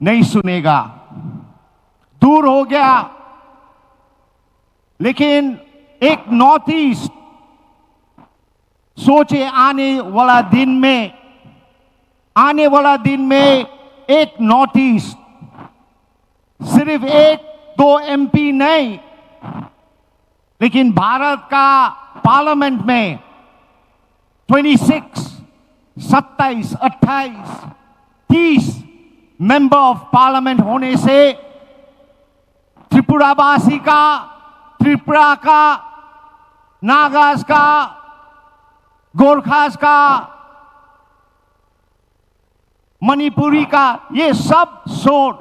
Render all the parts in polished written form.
नहीं सुनेगा, दूर हो गया। लेकिन एक नॉर्थ ईस्ट सोचे आने वाला दिन में एक नॉर्थ ईस्ट सिर्फ एक दो एमपी नहीं, लेकिन भारत का पार्लियामेंट में 26, 27, 28, 30 मेंबर ऑफ पार्लियामेंट होने से त्रिपुरावासी का, त्रिपुरा का, नागास का, गोरखास का, मणिपुरी का, ये सब सोच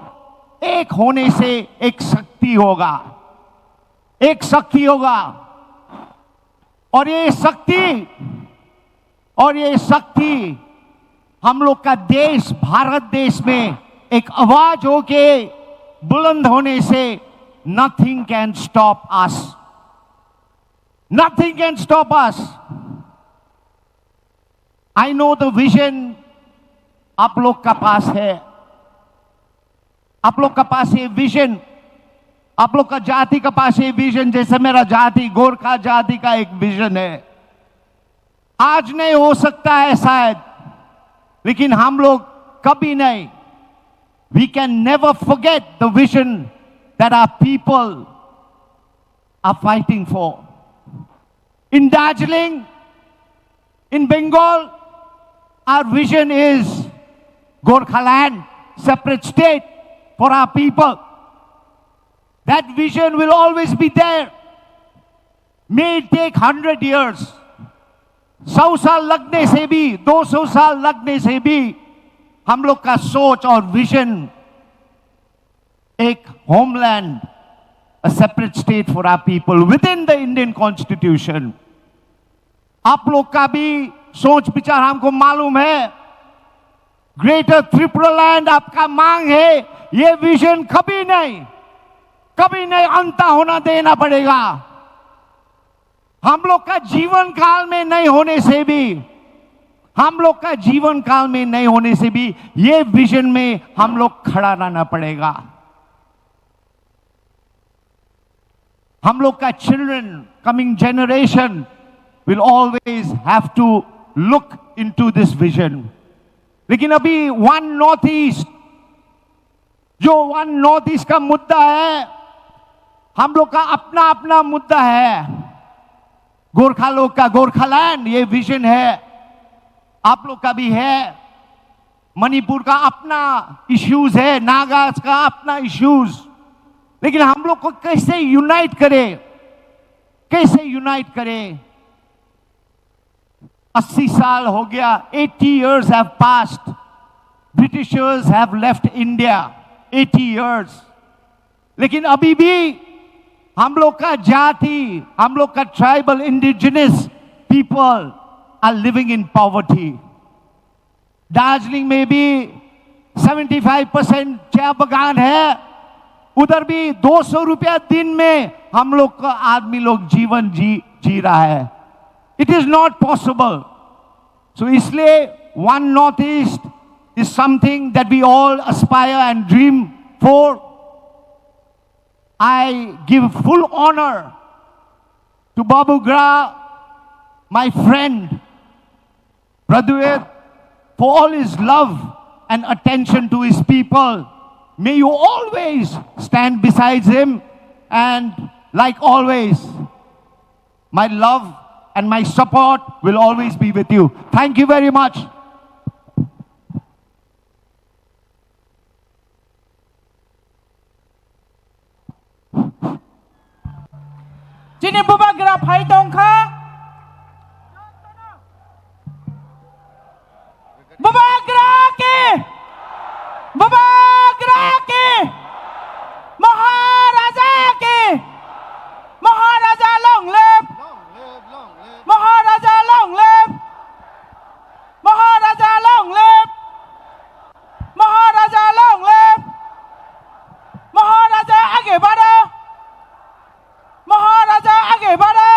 एक होने से एक शक्ति होगा, एक शक्ति होगा। और ये शक्ति हम लोग का देश, भारत देश में एक आवाज होके बुलंद होने से nothing can stop us. Nothing can stop us. I know the vision आप लोग का पास है, आप लोग का पास ये विजन, आप लोग का जाति का पास ये विजन, जैसे मेरा जाति, गोरखा जाति का एक विजन है। आज नहीं हो सकता है शायद, लेकिन हम लोग कभी नहीं, we can never forget the vision that our people are fighting for. In Darjeeling, in Bengal, our vision is Gorkhaland, separate state for our people. That vision will always be there. May it take 100 years. 100 साल लगने से भी, 200 साल लगने से भी हम लोग का सोच और विजन एक homeland, a separate state for our people within the Indian Constitution. आप लोग का भी सोच विचार हमको मालूम है। ग्रेटर त्रिपुरा लैंड आपका मांग है, ये विजन कभी नहीं अंत होना देना पड़ेगा। हम लोग का जीवन काल में नहीं होने से भी ये विजन में हम लोग खड़ा रहना पड़ेगा। हम लोग का children, coming generation will always have to look into this vision. लेकिन अभी वन नॉर्थ ईस्ट का मुद्दा है, हम लोग का अपना मुद्दा है। गोरखा लोग का गोरखालैंड ये विजन है, आप लोग का भी है। मणिपुर का अपना इश्यूज है, नागास का अपना इश्यूज। लेकिन हम लोग को कैसे यूनाइट करें? 80 साल हो गया, 80 years have passed. Britishers have left India, 80 years. लेकिन अभी भी हम लोग का जाति, हम लोग का tribal indigenous people are living in poverty. Darjeeling में भी 75% चाय बगान है, उधर भी 200 रुपया दिन में हम लोग का आदमी लोग जीवन जी रहा है। It is not possible. So इसलिए one Northeast is something that we all aspire and dream for. I give full honor to Babu Gra, my friend, Pradyut, for all his love and attention to his people. May you always stand beside him, and like always, my love and my support will always be with you. Thank you very much. Jini Bubagra Paitongka Bubagra ke Maharaja long live, Maharaja long live, Maharaja long live, Maharaja long live, Maharaja आगे बढ़ो, Maharaja आगे बढ़ो,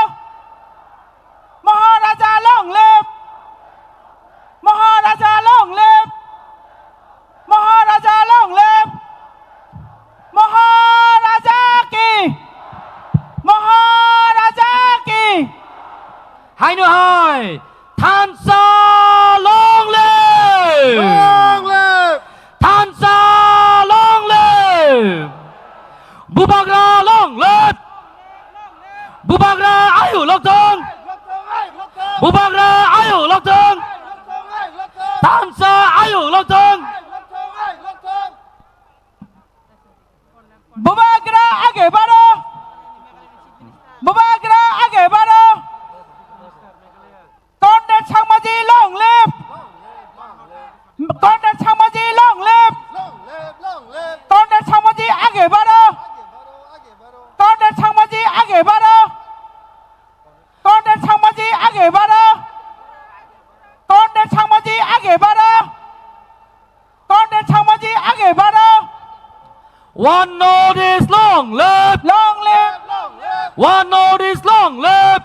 One note is long live. Long live! Long live! One note is long live.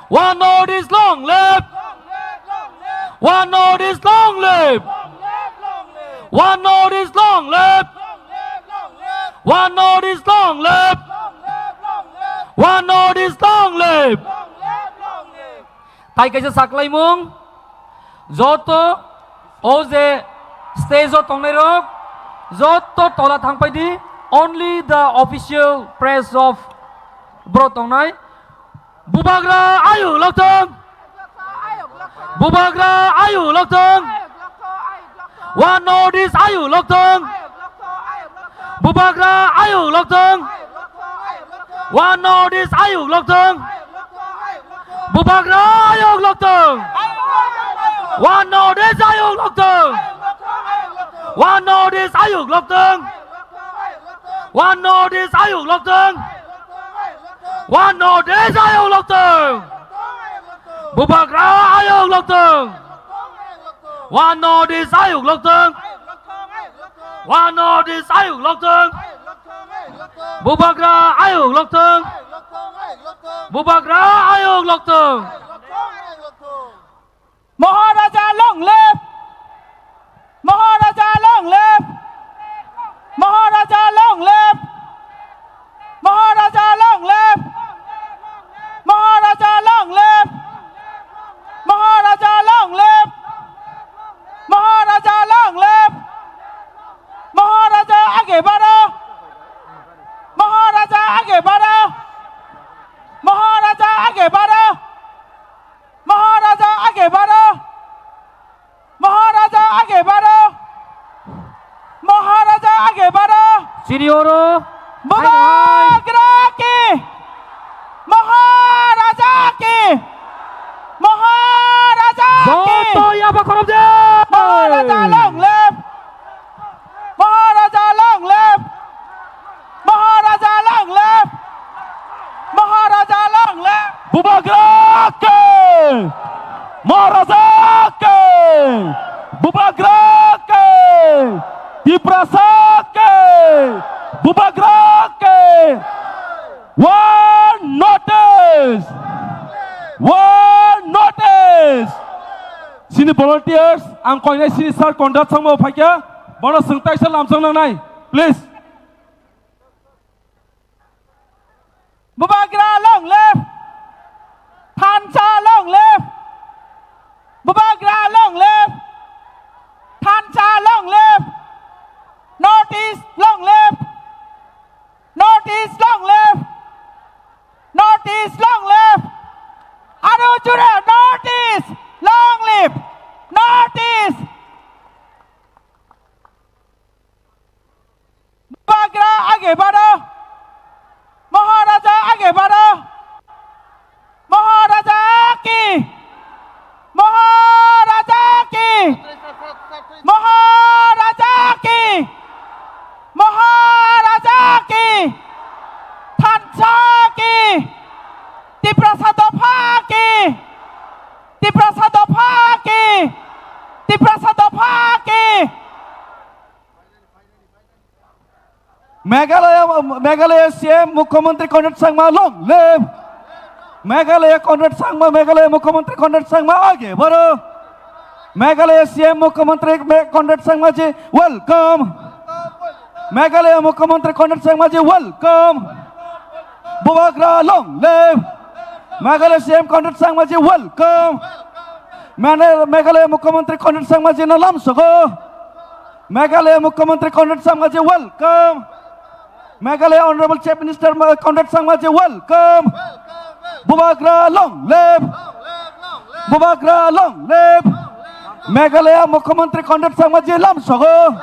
One note is long live. One note is long live. One note is long live. One note is long live. One note is long live. Thầy kaisa saklai mung. Joto oje stage o tongnai rok. Joto tola thangpai di. Only the official press of bro tongnai. Bubagra ayu loktong. Bubagra ayu loktong. One note is ayu loktong. Bubagra ayu loktong. One note is ayu loktong. Bubagra ayu loktong. One note is ayu loktong. One note is ayu loktong. One note is ayu loktong. One note is ayu loktong. Bubagra ayu loktong. One note is ayu loktong. One note is ayu loktong. Bubagra ayu loktong. Bubagra ayu loktong. Maharaja long live! Maharaja long live! Maharaja long live! Maharaja long live! Maharaja long live! Maharaja long live! Maharaja long live! Maharaja आगे बढ़ो! Maharaja आगे बढ़ो! Maharaja आगे बढ़ो! Maharaja आगे बढ़ो! Maharaja आगे बढ़ो! Maharaja आगे बढ़ो! Senioro. Bubagra ki! Maharaja ki! Maharaja Joto ki! yaba koromde. Maharaja long live! Maharaja long live! Maharaja long live! Maharaja long live! Bubagra ke Maharaja ke Bubagra ke Diprasa ke Bubagra ke One notice. One notice. Sini volunteers ang koinai sini sir conduct sangmo phaikia boro sungtai sa lamsang nang nai please. Bubagra long live! Thancha long live! Bubagra long live! Thancha long live! Northeast long live! Northeast long live! Northeast long live! Arujura Northeast long live! Northeast! Bubagra आगे बढ़ो! महाराजा आगे बढ़ो! महाराजा की! महाराजा की! महाराजा की! महाराजा की! थानसा की! तिप्रसादोफा की! तिप्रसादोफा की! तिप्रसादोफा की! Meghalaya CM Mukhyamantri Conrad Sangma long live. Meghalaya Conrad Sangma Meghalaya Mukhyamantri Conrad Sangma आगे बढ़ो. Meghalaya CM Mukhyamantri Conrad Sangma ji welcome. Meghalaya Mukhyamantri Conrad Sangma ji welcome. Bubagra long live. Meghalaya CM Conrad Sangma ji welcome. Meghalaya Mukhyamantri Conrad Sangma ji na lamsogo. Meghalaya Mukhyamantri Conrad Sangma ji welcome. Meghalaya Honorable Chief Minister Conrad Sangma ji welcome. Bubagra long live. Bubagra long live. Meghalaya Mukhyamantri Conrad Sangma ji lamsogo.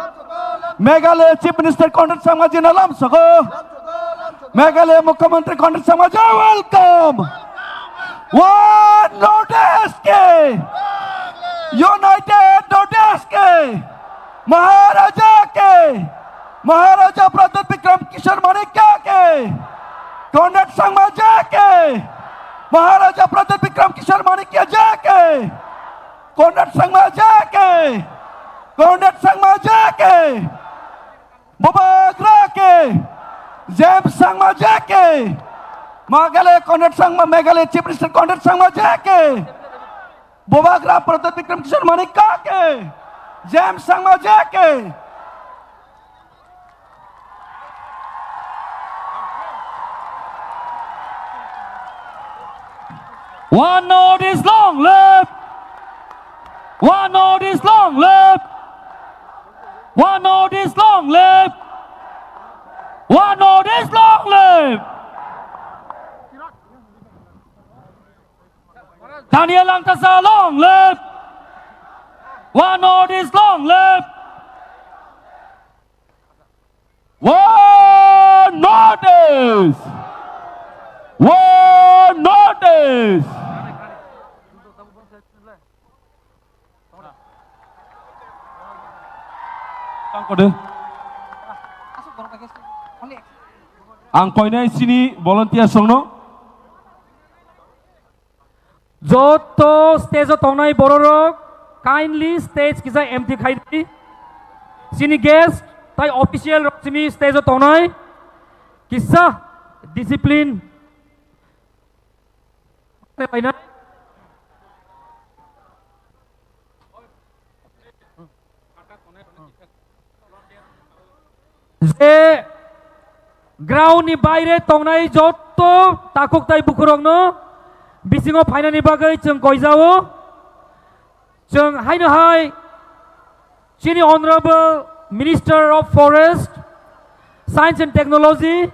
Meghalaya Chief Minister Conrad Sangma ji na lamsogo. Meghalaya Mukhyamantri Conrad Sangma ji welcome. One notice ke United notice ke Maharaja ke Maharaja Pradhan Vikram Kishore Manikya ke Conrad Sangma ji ke Maharaja Pradhan Vikram Kishore Manikya ji ke Conrad Sangma ji ke Conrad Sangma ji ke Bubagra James Sangma JK, Meghalaya Conrad Sangma, Meghalaya Chief Minister Conrad Sangma JK, Bobagra Pradat Vikram Kishore Manik Kake, James Sangma JK. One note is long live. One note is long live. One note is long live. One note is long live. Daniel Langtasa long live. One note is long live. One notice. One notice. Ang koinai sini volunteer songno. Joto stage tongnai bororok kindly stage kisa empty khaidi. Sini guest tai official sini stage tongnai kisa discipline. Je ground ni baire tongnai joto takuk tai bukurong no bisingo phainani bagai chung koijao chung haina hai chini honorable Minister of Forest Science and Technology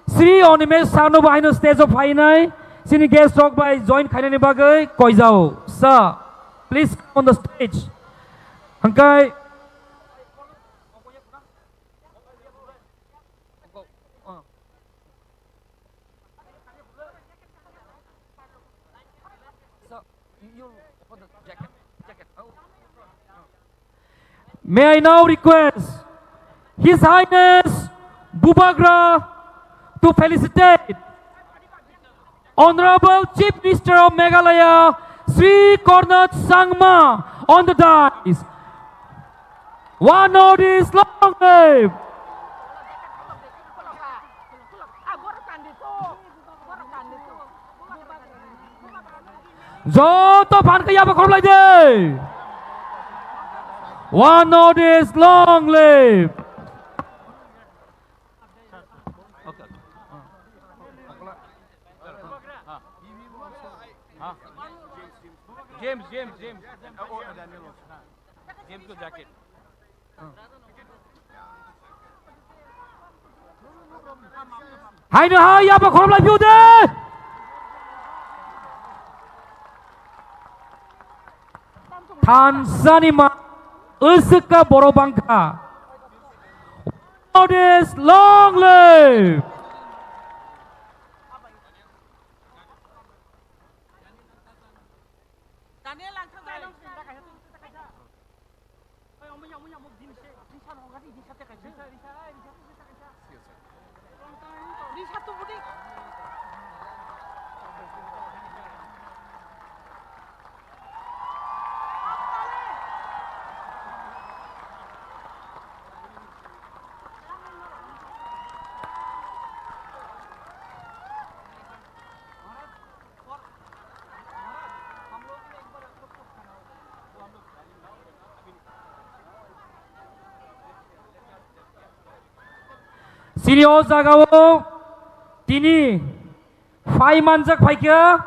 Sri Onimesh Sanu bahaino stage of hainai sini guest talk by joint khainani bagai koijao sir please come on the stage hangkai May I now request His Highness Bubagra to felicitate Honorable Chief Minister of Meghalaya Sri Conrad Sangma on the dais. One note is long live. Joto phan kaya ba khorlai de. One note is long live. James. Oh, Daniel. James ko jacket. Hai na hai ya ba khorlai piu de. Tanzania Usuka Borobangka. All this long live. Senior Zagao Tini Fai Manjak Paika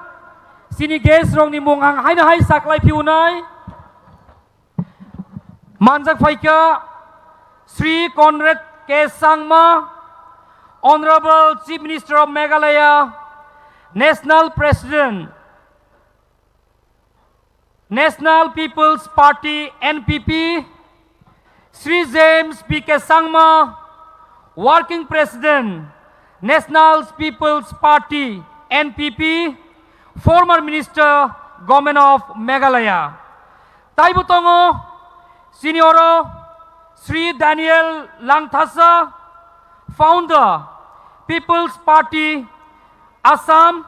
Sini guest rong ni mongang haina hai saklai piunai Manjak Paika Sri Conrad K. Sangma Honorable Chief Minister of Meghalaya National President National People's Party NPP Sri James P.K. Sangma Working President, National People's Party, NPP, former Minister, Government of Meghalaya. Taibutongo, Senior Sri Daniel Langtasa, Founder, People's Party, Assam,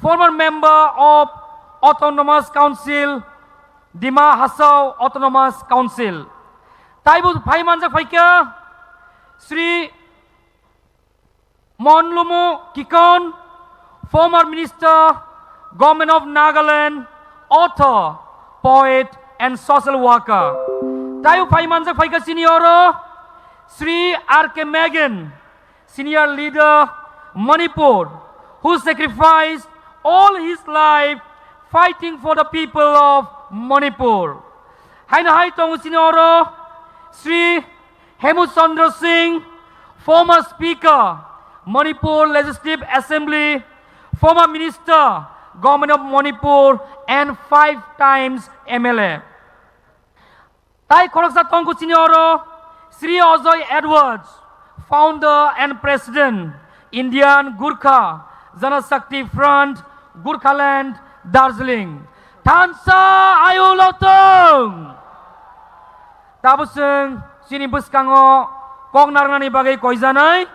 former Member of Autonomous Council, Dima Hasao Autonomous Council. Taibu Phaimanjak Phaika, Sri Monlumu Kikon, former Minister, Government of Nagaland, author, poet, and social worker. Tayo Paimanjak Paika Senior, Sri R.K. Megan, Senior Leader, Manipur, who sacrificed all his life fighting for the people of Manipur. Haina Hai Tong Senior, Sri Hemut Chandra Singh, former Speaker, Manipur Legislative Assembly, former Minister, Government of Manipur, and 5 times MLA. Tai Khoroksa Tongku Senior, Sri Ajoy Edwards, founder and president, Indian Gurkha Janashakti Front, Gurkhaland, Darjeeling. Thansa Ayu Lotong. Tabusung sini buskango kong narangani bagai koizanai.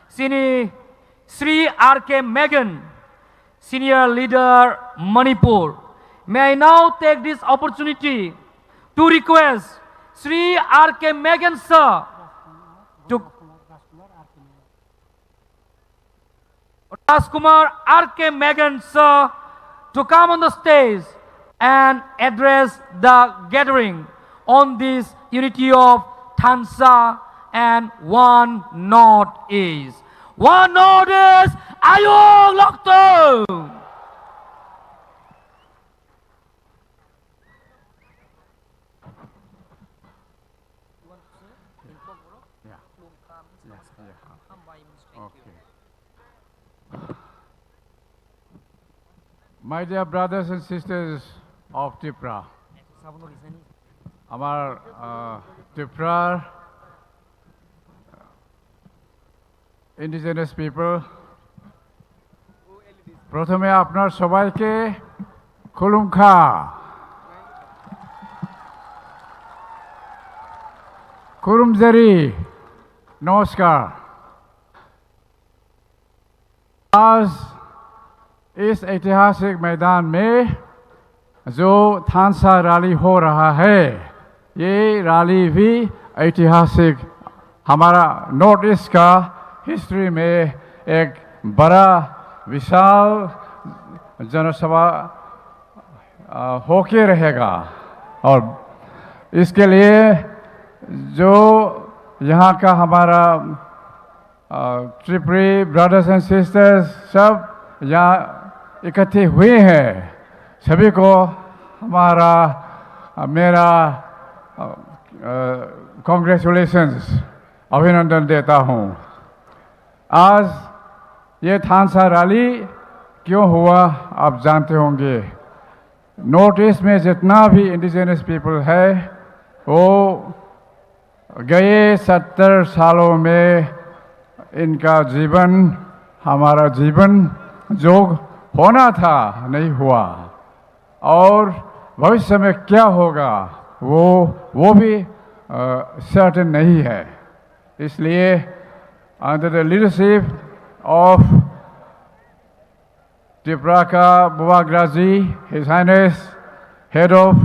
Sini Sri R.K. Megan, Senior Leader, Manipur. May I now take this opportunity to request Sri R.K. Megan sir to Rajkumar R.K. Megan sir to come on the stage and address the gathering on this unity of Thansa and One Northeast. One Northeast, Ayung Lokto! My dear brothers and sisters of Tripura, our Tripura indigenous people, প্রথমে আপনার সবাইকে খুলুমখা खुरुमजरी नमस्कार। आज इस ऐतिहासिक मैदान में जो थानसा रैली हो रहा है, ये रैली भी ऐतिहासिक हमारा नॉर्थ ईस्ट का हिस्ट्री में एक बड़ा विशाल जनसभा होके रहेगा। और इसके लिए जो यहाँ का हमारा त्रिपुरी ब्रदर्स एंड सिस्टर्स सब यहाँ इकट्ठे हुए हैं, सभी को हमारा मेरा कांग्रेचुलेशंस अभिनंदन देता हूँ। आज ये थानसा रैली क्यों हुआ आप जानते होंगे। नॉर्थ ईस्ट में जितना भी इंडिजिनस पीपल है वो गए 70 सालों में इनका जीवन हमारा जीवन जो होना था नहीं हुआ, और भविष्य में क्या होगा वो भी सर्टेन नहीं है। इसलिए under the leadership of Tripura ka Buvagraji, His Highness, head of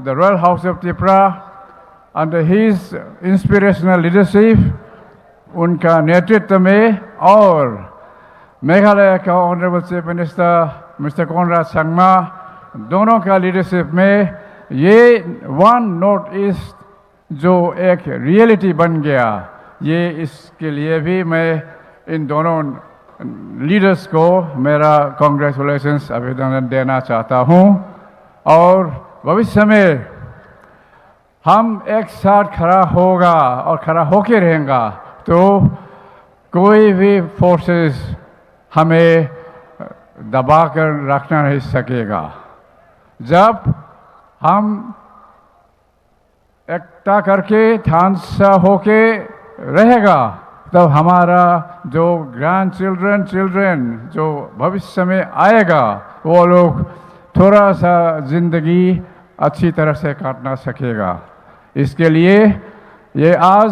the Royal House of Tripura, under his inspirational leadership, उनका नेतृत्व में और मेघालय का honourable chief minister mister Conrad Sangma दोनों का लीडरशिप में ये वन नॉर्थ ईस्ट जो एक रियलिटी बन गया, ये इसके लिए भी मैं इन दोनों लीडर्स को मेरा कांग्रेचुलेशंस अभिनंदन देना चाहता हूँ। और भविष्य में हम एक साथ खड़ा होगा और खड़ा होके रहेगा तो कोई भी फोर्सेस हमें दबा कर रखना नहीं सकेगा। जब हम एकता करके थानसा होके रहेगा तब हमारा जो ग्रैंड चिल्ड्रन जो भविष्य में आएगा वो लोग थोड़ा सा जिंदगी अच्छी तरह से काटना सकेगा। इसके लिए ये आज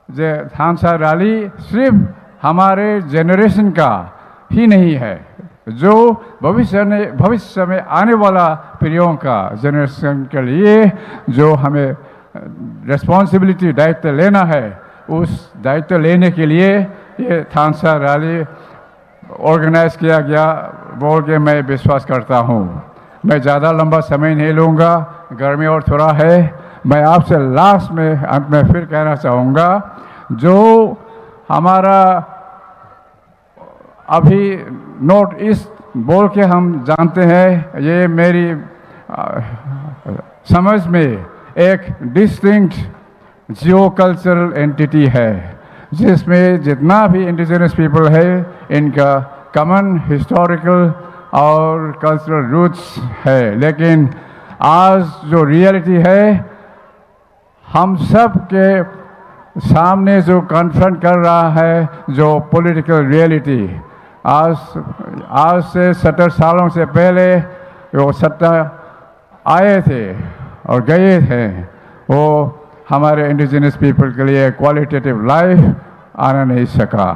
जो थानसा रैली सिर्फ हमारे जेनरेशन का ही नहीं है, जो भविष्य में आने वाला पीढ़ियों का जनरेशन के लिए जो हमें रिस्पॉन्सिबिलिटी दायित्व लेना है उस दायित्व लेने के लिए ये थानसा रैली ऑर्गेनाइज किया गया बोल के मैं विश्वास करता हूँ। मैं ज़्यादा लंबा समय नहीं लूँगा, गर्मी और थोड़ा है। मैं आपसे लास्ट में अंत में फिर कहना चाहूँगा, जो हमारा अभी नॉर्थ ईस्ट बोल के हम जानते हैं, ये मेरी समझ में एक डिस्टिंक्ट जियो कल्चरल एंटिटी है, जिसमें जितना भी इंडिजिनस पीपल है इनका कॉमन हिस्टोरिकल और कल्चरल रूट्स है। लेकिन आज जो रियलिटी है हम सब के सामने जो कन्फ्रंट कर रहा है, जो पॉलिटिकल रियलिटी, आज से 70 सालों से पहले वो सत्ता आए थे और गए थे, वो हमारे इंडिजिनस पीपल के लिए क्वालिटेटिव लाइफ आना नहीं सका।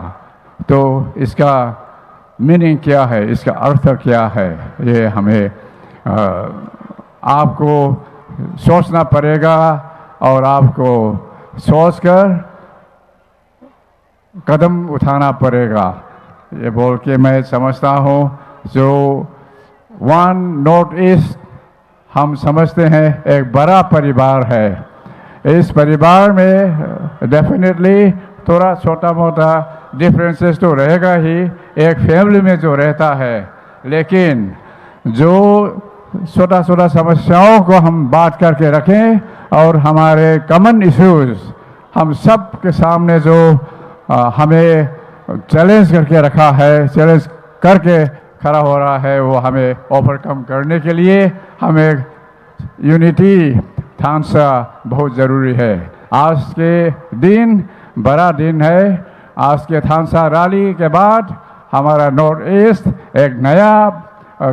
तो इसका मीनिंग क्या है, इसका अर्थ क्या है, ये हमें आपको सोचना पड़ेगा और आपको सोचकर कदम उठाना पड़ेगा। ये बोल के मैं समझता हूँ जो वन नॉर्थ ईस्ट हम समझते हैं एक बड़ा परिवार है। इस परिवार में डेफिनेटली थोड़ा छोटा मोटा डिफरेंसेस तो रहेगा ही, एक फैमिली में जो रहता है, लेकिन जो छोटा छोटा समस्याओं को हम बात करके रखें और हमारे कॉमन इश्यूज हम सब के सामने जो हमें चैलेंज करके रखा है, चैलेंज करके खड़ा हो रहा है, वो हमें ओवरकम करने के लिए हमें यूनिटी थानसा बहुत ज़रूरी है। आज के दिन बड़ा दिन है। आज के थानसा रैली के बाद हमारा नॉर्थ ईस्ट एक नया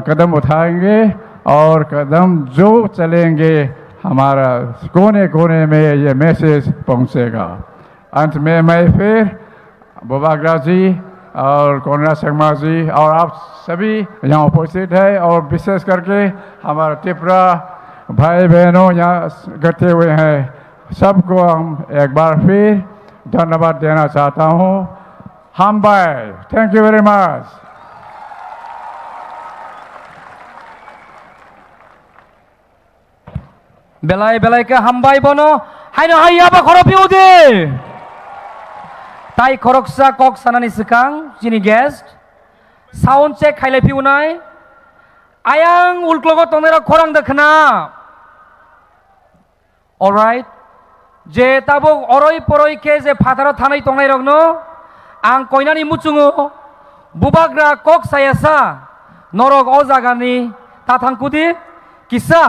कदम उठाएंगे और कदम जो चलेंगे हमारा कोने कोने में ये मैसेज पहुंचेगा। अंत में मैं फिर बोबाग्रा जी और कोनरा संगमा जी और आप सभी यहाँ उपस्थित है और विशेष करके हमारा त्रिपुरा भाई बहनों यहाँ इकट्ठे हुए हैं, सबको हम एक बार फिर धन्यवाद देना चाहता हूँ। हम bye, thank you very much. बेलाय बेलाय के हामबाय बनो हायनो हायाबा खरपिउदे ताई खरकसा कक सानानि सिगां जिनि गेस्ट साउन्ड चेक खायलायफिउनाय आयां उल्क्लगो तंनायरा खरां दोखना अलराइट जे ताबो अरय परय के जे फाथाराव थानाय तंनाय रगनो आं कयनानि मुचुङो बुबाग्रा कक सायासा नरक अ जागानि ताथांकुदि किसा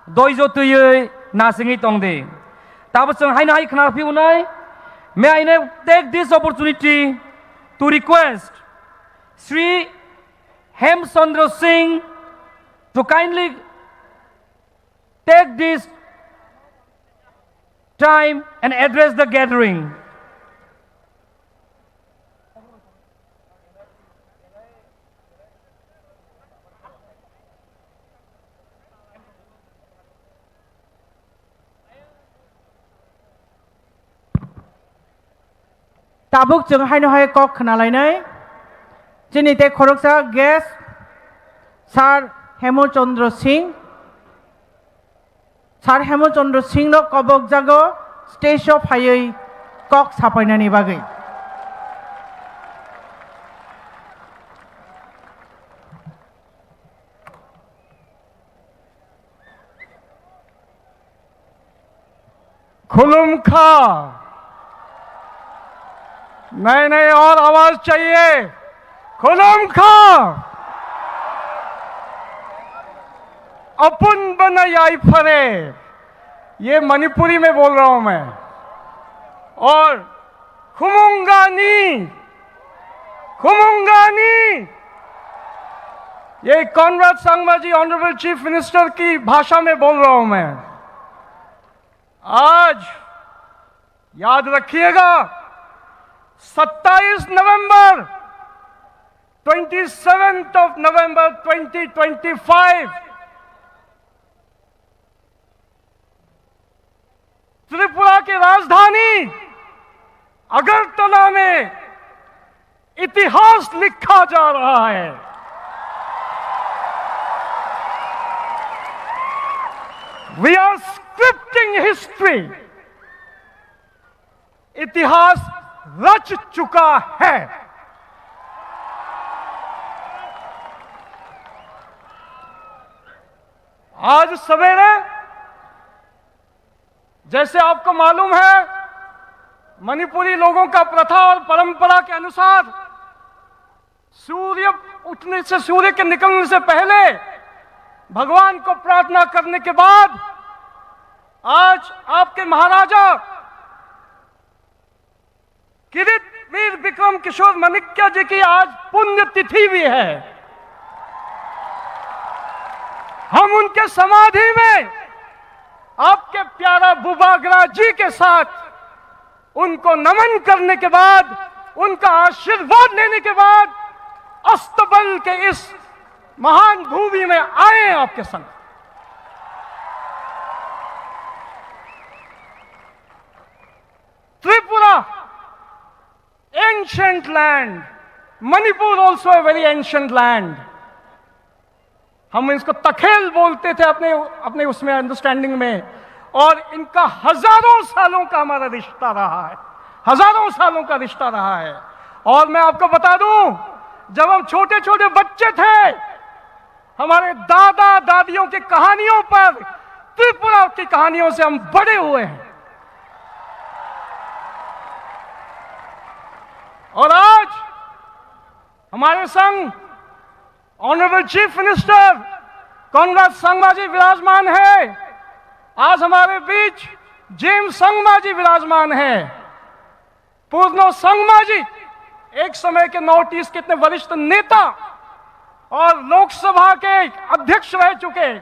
दयजतयै नासिङै तंदे ताबो जों हायनो हाय खोनाफिउनाय may I now take this opportunity to request Sri Hemchandra Singh to kindly take this time and address the gathering. Tabuk जों हायनो हाय कक खोनालायनाय जोंनि ते खरकसा गेस्ट सार हेमचंद्र सिंह नो कबक जागो स्टेज अफ हायै कक साफायनायनि बागै खुलुमखा नहीं नहीं और आवाज चाहिए खुलुमखा अपन बनाई फरे ये मणिपुरी में बोल रहा हूं मैं और खुमुंगानी ये कॉनराड संगमा जी ऑनरेबल चीफ मिनिस्टर की भाषा में बोल रहा हूं मैं। आज याद रखिएगा 27 नवंबर 27th of November 2025 त्रिपुरा की राजधानी अगरतला में इतिहास लिखा जा रहा है। We are scripting history. इतिहास रच चुका है। आज सवेरे जैसे आपको मालूम है, मणिपुरी लोगों का प्रथा और परंपरा के अनुसार सूर्य उठने से, सूर्य के निकलने से पहले भगवान को प्रार्थना करने के बाद आज आपके महाराजा किरीट वीर विक्रम किशोर माणिक्य जी की आज पुण्य तिथि भी है। हम उनके समाधि में आपके प्यारा बुबागरा जी के साथ उनको नमन करने के बाद, उनका आशीर्वाद लेने के बाद अस्तबल के इस महान भूमि में आए आपके संग। Tripura ancient land, Manipur also a very ancient land. हम इसको तखेल बोलते थे अपने उसमें अंडरस्टैंडिंग में, और इनका हजारों सालों का हमारा रिश्ता रहा है, हजारों सालों का रिश्ता रहा है। और मैं आपको बता दूं, जब हम छोटे छोटे बच्चे थे, हमारे दादा दादियों की कहानियों पर, त्रिपुरा की कहानियों से हम बड़े हुए हैं। और आज हमारे संग honourable chief minister Conrad Sangma ji विराजमान है। आज हमारे बीच जेम्स संगमा जी विराजमान है। पूर्णो संगमा जी एक समय के नॉर्थ ईस्ट के इतने वरिष्ठ नेता और लोकसभा के अध्यक्ष रह चुके,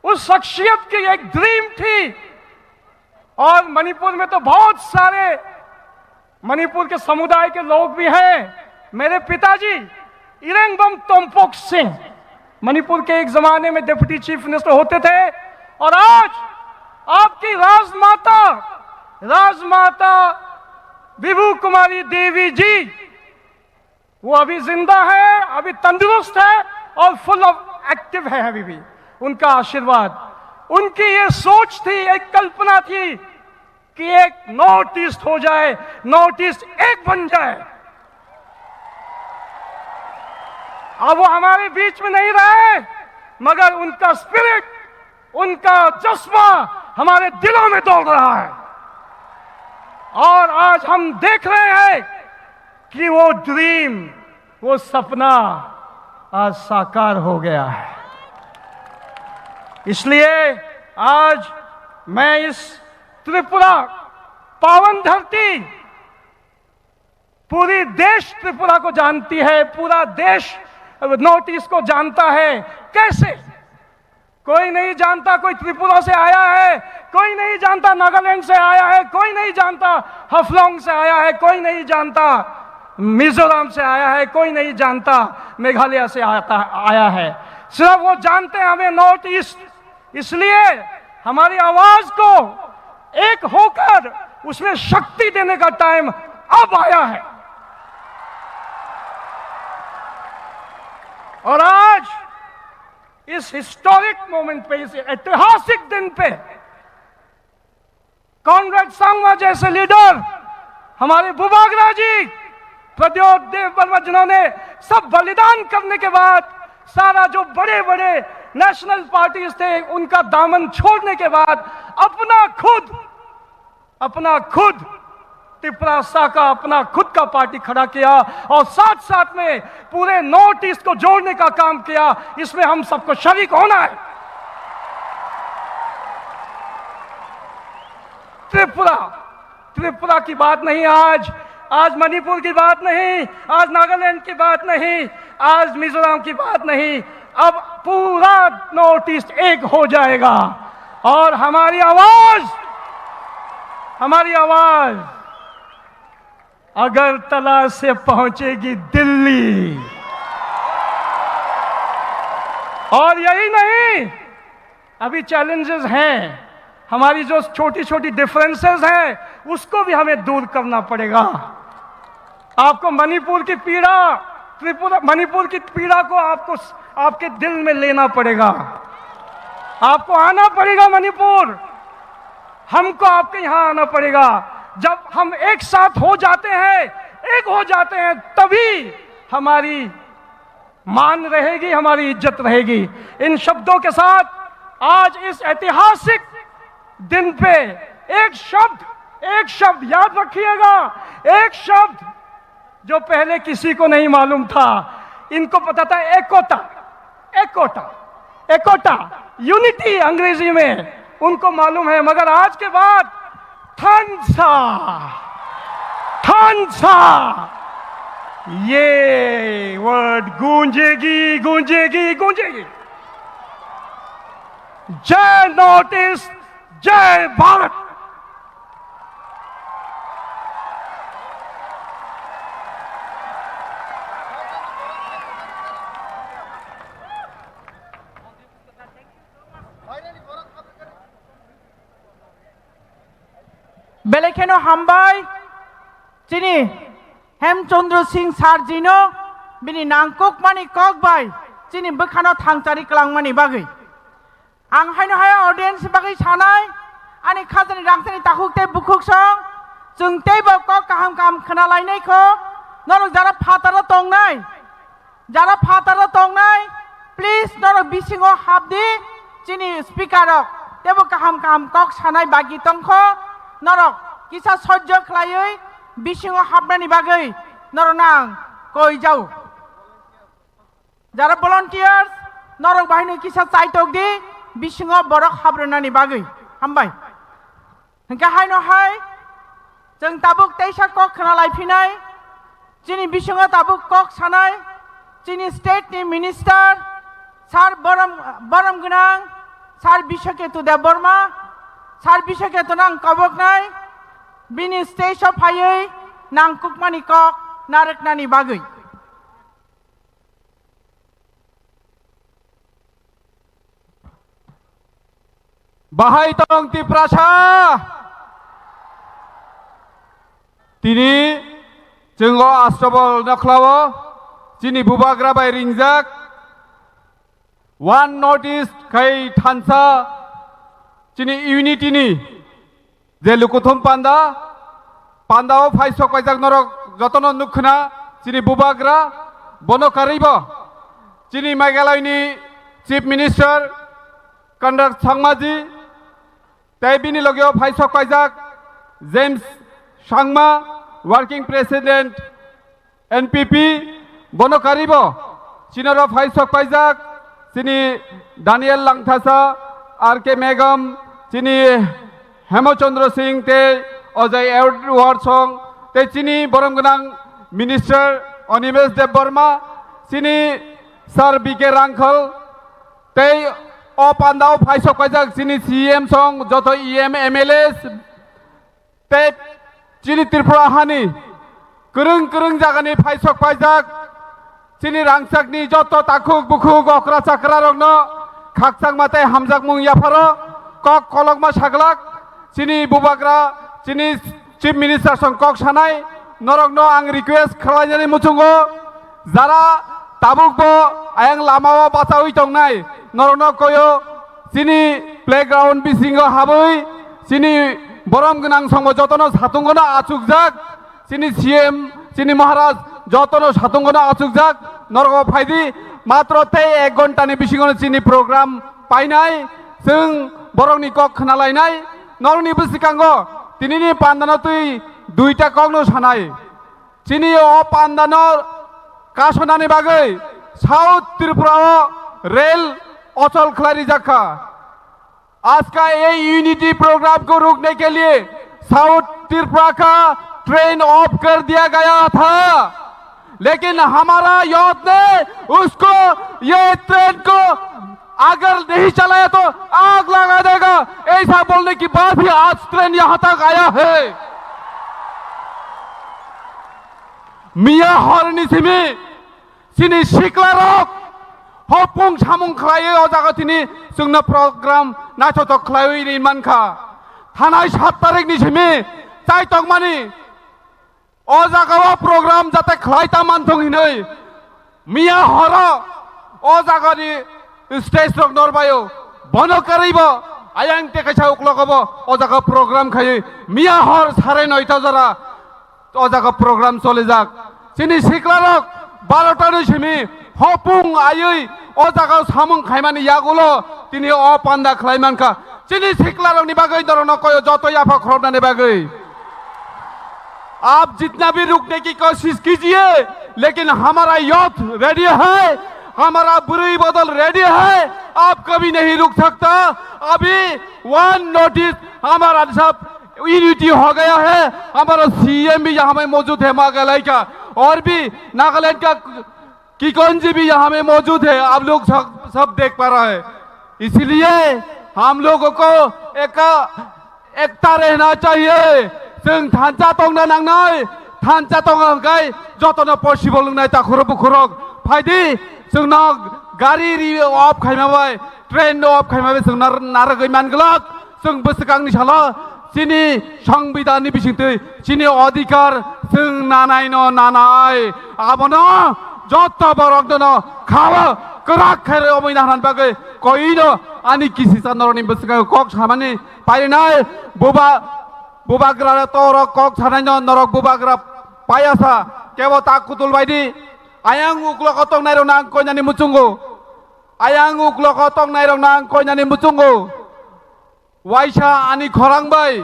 उस शख्सियत की एक ड्रीम थी। और मणिपुर में तो बहुत सारे मणिपुर के समुदाय के लोग भी हैं। मेरे पिताजी इरेंगबम तोम्पोक सिंह मणिपुर के एक जमाने में डिप्टी चीफ मिनिस्टर होते थे, और आज आपकी राजमाता विभू कुमारी देवी जी, वो अभी जिंदा है, अभी तंदुरुस्त है और फुल ऑफ एक्टिव है अभी भी। उनका आशीर्वाद, उनकी ये सोच थी, एक कल्पना थी कि एक नॉर्थ ईस्ट हो जाए, नॉर्थ ईस्ट एक बन जाए। अब वो हमारे बीच में नहीं रहे, मगर उनका स्पिरिट, उनका जज्बा हमारे दिलों में दौड़ रहा है। और आज हम देख रहे हैं कि वो ड्रीम, वो सपना आज साकार हो गया है। इसलिए आज मैं इस त्रिपुरा पावन धरती, पूरी देश त्रिपुरा को जानती है, पूरा देश नॉर्थ ईस्ट को जानता है। कैसे? कोई नहीं जानता कोई त्रिपुरा से आया है, कोई नहीं जानता नागालैंड से आया है, कोई नहीं जानता हफलॉन्ग से आया है, कोई नहीं जानता मिजोरम से आया है, कोई नहीं जानता मेघालय से आया है। सिर्फ वो जानते हैं हमें नॉर्थ ईस्ट। इसलिए हमारी आवाज को एक होकर उसमें शक्ति देने का टाइम अब आया है। और आज इस हिस्टोरिक मोमेंट पे, इस ऐतिहासिक दिन पे, कॉनराड संगमा जैसे लीडर, हमारे बुबागरा जी, प्रद्योत देव वर्मा, जिन्होंने सब बलिदान करने के बाद, सारा जो बड़े बड़े नेशनल पार्टीज थे उनका दामन छोड़ने के बाद अपना खुद त्रिपुरा साका अपना खुद का पार्टी खड़ा किया, और साथ साथ में पूरे नॉर्थ ईस्ट को जोड़ने का काम किया। इसमें हम सबको शरीक होना है। त्रिपुरा की बात नहीं आज मणिपुर की बात नहीं, आज नागालैंड की बात नहीं, आज मिजोरम की बात नहीं, अब पूरा नॉर्थ ईस्ट एक हो जाएगा। और हमारी आवाज अगरतला से पहुंचेगी दिल्ली। और यही नहीं, अभी चैलेंजेस हैं, हमारी जो छोटी छोटी डिफरेंसेस हैं उसको भी हमें दूर करना पड़ेगा। आपको मणिपुर की पीड़ा, मणिपुर की पीड़ा को आपको आपके दिल में लेना पड़ेगा। आपको आना पड़ेगा मणिपुर, हमको आपके यहाँ आना पड़ेगा। जब हम एक साथ हो जाते हैं, एक हो जाते हैं, तभी हमारी मान रहेगी, हमारी इज्जत रहेगी। इन शब्दों के साथ आज इस ऐतिहासिक दिन पे एक शब्द याद रखिएगा, एक शब्द जो पहले किसी को नहीं मालूम था। इनको पता था एकोटा, एकोटा, एकोटा, यूनिटी अंग्रेजी में उनको मालूम है, मगर आज के बाद थानसा, थानसा ये वर्ड गूंजेगी, गूंजेगी, गूंजेगी। जय नॉर्थ ईस्ट, जय भारत। बेलेखेनो हामबाय चिनी हेमचंद्र सिंह सारजिनो बिनि नांकुक मानि ककबाय चिनी बखानो थांचारि क्लांगमानि बागै आं हायनो हाय ऑडियंस बागै सानाय आनि खाजनि रांसानि ताखुकते बुखुकसं जों तेबो कक काहाम काहाम खोनालायनायखौ नरक जारा फातारा तंनाय, जारा फातारा तंनाय प्लिज नरक बिसिङाव हाबदि चिनी स्पिकारक तेबो काहाम काहाम कक सानाय बागि तंखौ नरक किसा सह्य खालायै बिसिङाव हाबनायनि बागै नरक नां कय जाऊ। যারা ভলান্টিয়ার্স নরক বাহিনী কিসা চাইতক দি বিसिङाव बरक हाब्रनानि बागै हामबाय हंका हायनो हाय जों ताबुक तेइसा कक खोनालायफिनाय जोंनि बिसिङाव ताबुक कक सानाय जोंनि स्टेटनि मिनिस्टार सार बरम गोनां सार बिश्वकेतु देव बर्मा सार बिश्वकेतु नां कबकनाय बिनि स्टेजआव फायै नांकुकमानि कक नारकनानि बागै Bahay tong ti prasa tini jenggo astrobol naklawo jini bubagra bai ringjak one notice kai thansa jini unity ni je lukuthum panda pandao phaisok paijak norok jotono nukhna jini bubagra bono karibo jini Meghalaya ni chief minister Conrad Sangmaji Taibini logio Phaisok Paijak James Sangma working president NPP Bono Karibo Chinoro Phaisok Paijak Chini Daniel Langthasa RK Megam Chini Hemochandra Singh Te Ojai Edward Song Te Chini Boromganang Minister Onimesh Dev Burma Chini Sir BK Rangkhal Te O pandao Phaisok Paijak chini CM song joto EM MLS te chini Tripura hani kurung jagani Phaisok Paijak chini rangchakni joto takhuk bukhuk okra chakra rogno khakchak mate hamjak mung yaparo kok kolokma saglak chini bubagra chini chief minister song kok sanai norokno ang request khlainani muchungo jara tabukbo ayang lamao bachawi tongnai नरनो कोयो चिनी playground बिसिङाव हाबै चिनी बरम गोनां संग जतनो सातुंगनो आचुकजाक चिनी CM चिनी महाराज जतनो सातुंगनो आचुकजाक नरगो फायदि मात्र ते 1 घन्टानि बिसिङाव चिनी प्रोग्राम पाइनाय जों बरमनि कक खोनालायनाय नरनि बिसिकांगो तिनिनि पान्दानो तुइ दुइटा ककनो सानाय चिनी अ पान्दानो कासनानि बागै साउथ त्रिपुराव रेल अचल खलारी जाखा आज का ये यूनिटी प्रोग्राम को रोकने के लिए साउथ त्रिपुरा का ट्रेन ऑफ कर दिया गया था, लेकिन हमारा यूथ ने उसको ये ट्रेन को अगर नहीं चलाया तो आग लगा देगा ऐसा बोलने की बात भी आज ट्रेन यहां तक आया है। मिया हरनी सिमी सिनी शिकला rock hopung samung khlayo o jaga tini sungna program naitotok khlayo ni manka thanai 7 tarik ni simi chai tongmani o jaga program jate khlaita manthong hinoi miya horo o jaga ni stage rok norbayo bono karibo ayang te kaisa uklokobo o jaga program khai miya hor 9:30 jara o jaga program chole jak chini siklarok 12টা ni simi hopung ayui o jaga samung khaimani yagulo tini o panda khlaimanka chini siklarok ni bagai dorono koyo joto yafa khorobna ni bagai आप जितना भी रुकने की कोशिश कीजिए लेकिन हमारा youth ready है हमारा बुरी बदल रेडी है आप कभी नहीं रुक सकता अभी 1 नोटिस हमारा सब यूनिटी हो गया है हमारा सीएम भी यहाँ में मौजूद है मेघालय का और भी नागालैंड का किकोंजी भी यहाँ में मौजूद है आप लोग सब देख पा रहे हैं इसलिए हम लोगों को एकता रहना चाहिए जों थानचा तंना नांनाय थानचा तंगाय जतन पसिबल नाय ताखुर बुखुरक फायदि जोंना गारि रि अफ खायमाबाय ट्रेन अफ खायमाबाय जों नारगै मानगलक जों बोसोगांनि साला चिनि संविधाननि बिसिंतै चिनि अधिकार जों नानाय न नानाय आबनो जत बरक दन खावा कराक खारे अमैना हान बागै कइनो आनि किसिसा नरनि बोसोगां कक सामानि पाइनाय bubagra toro kok sananya norok bubagra payasa kewo takutul baidi ayang uklo kotong nairong nang ko nyani mucunggo ayang uklo kotong nairong nang ko nyani mucunggo waisa ani khorang bai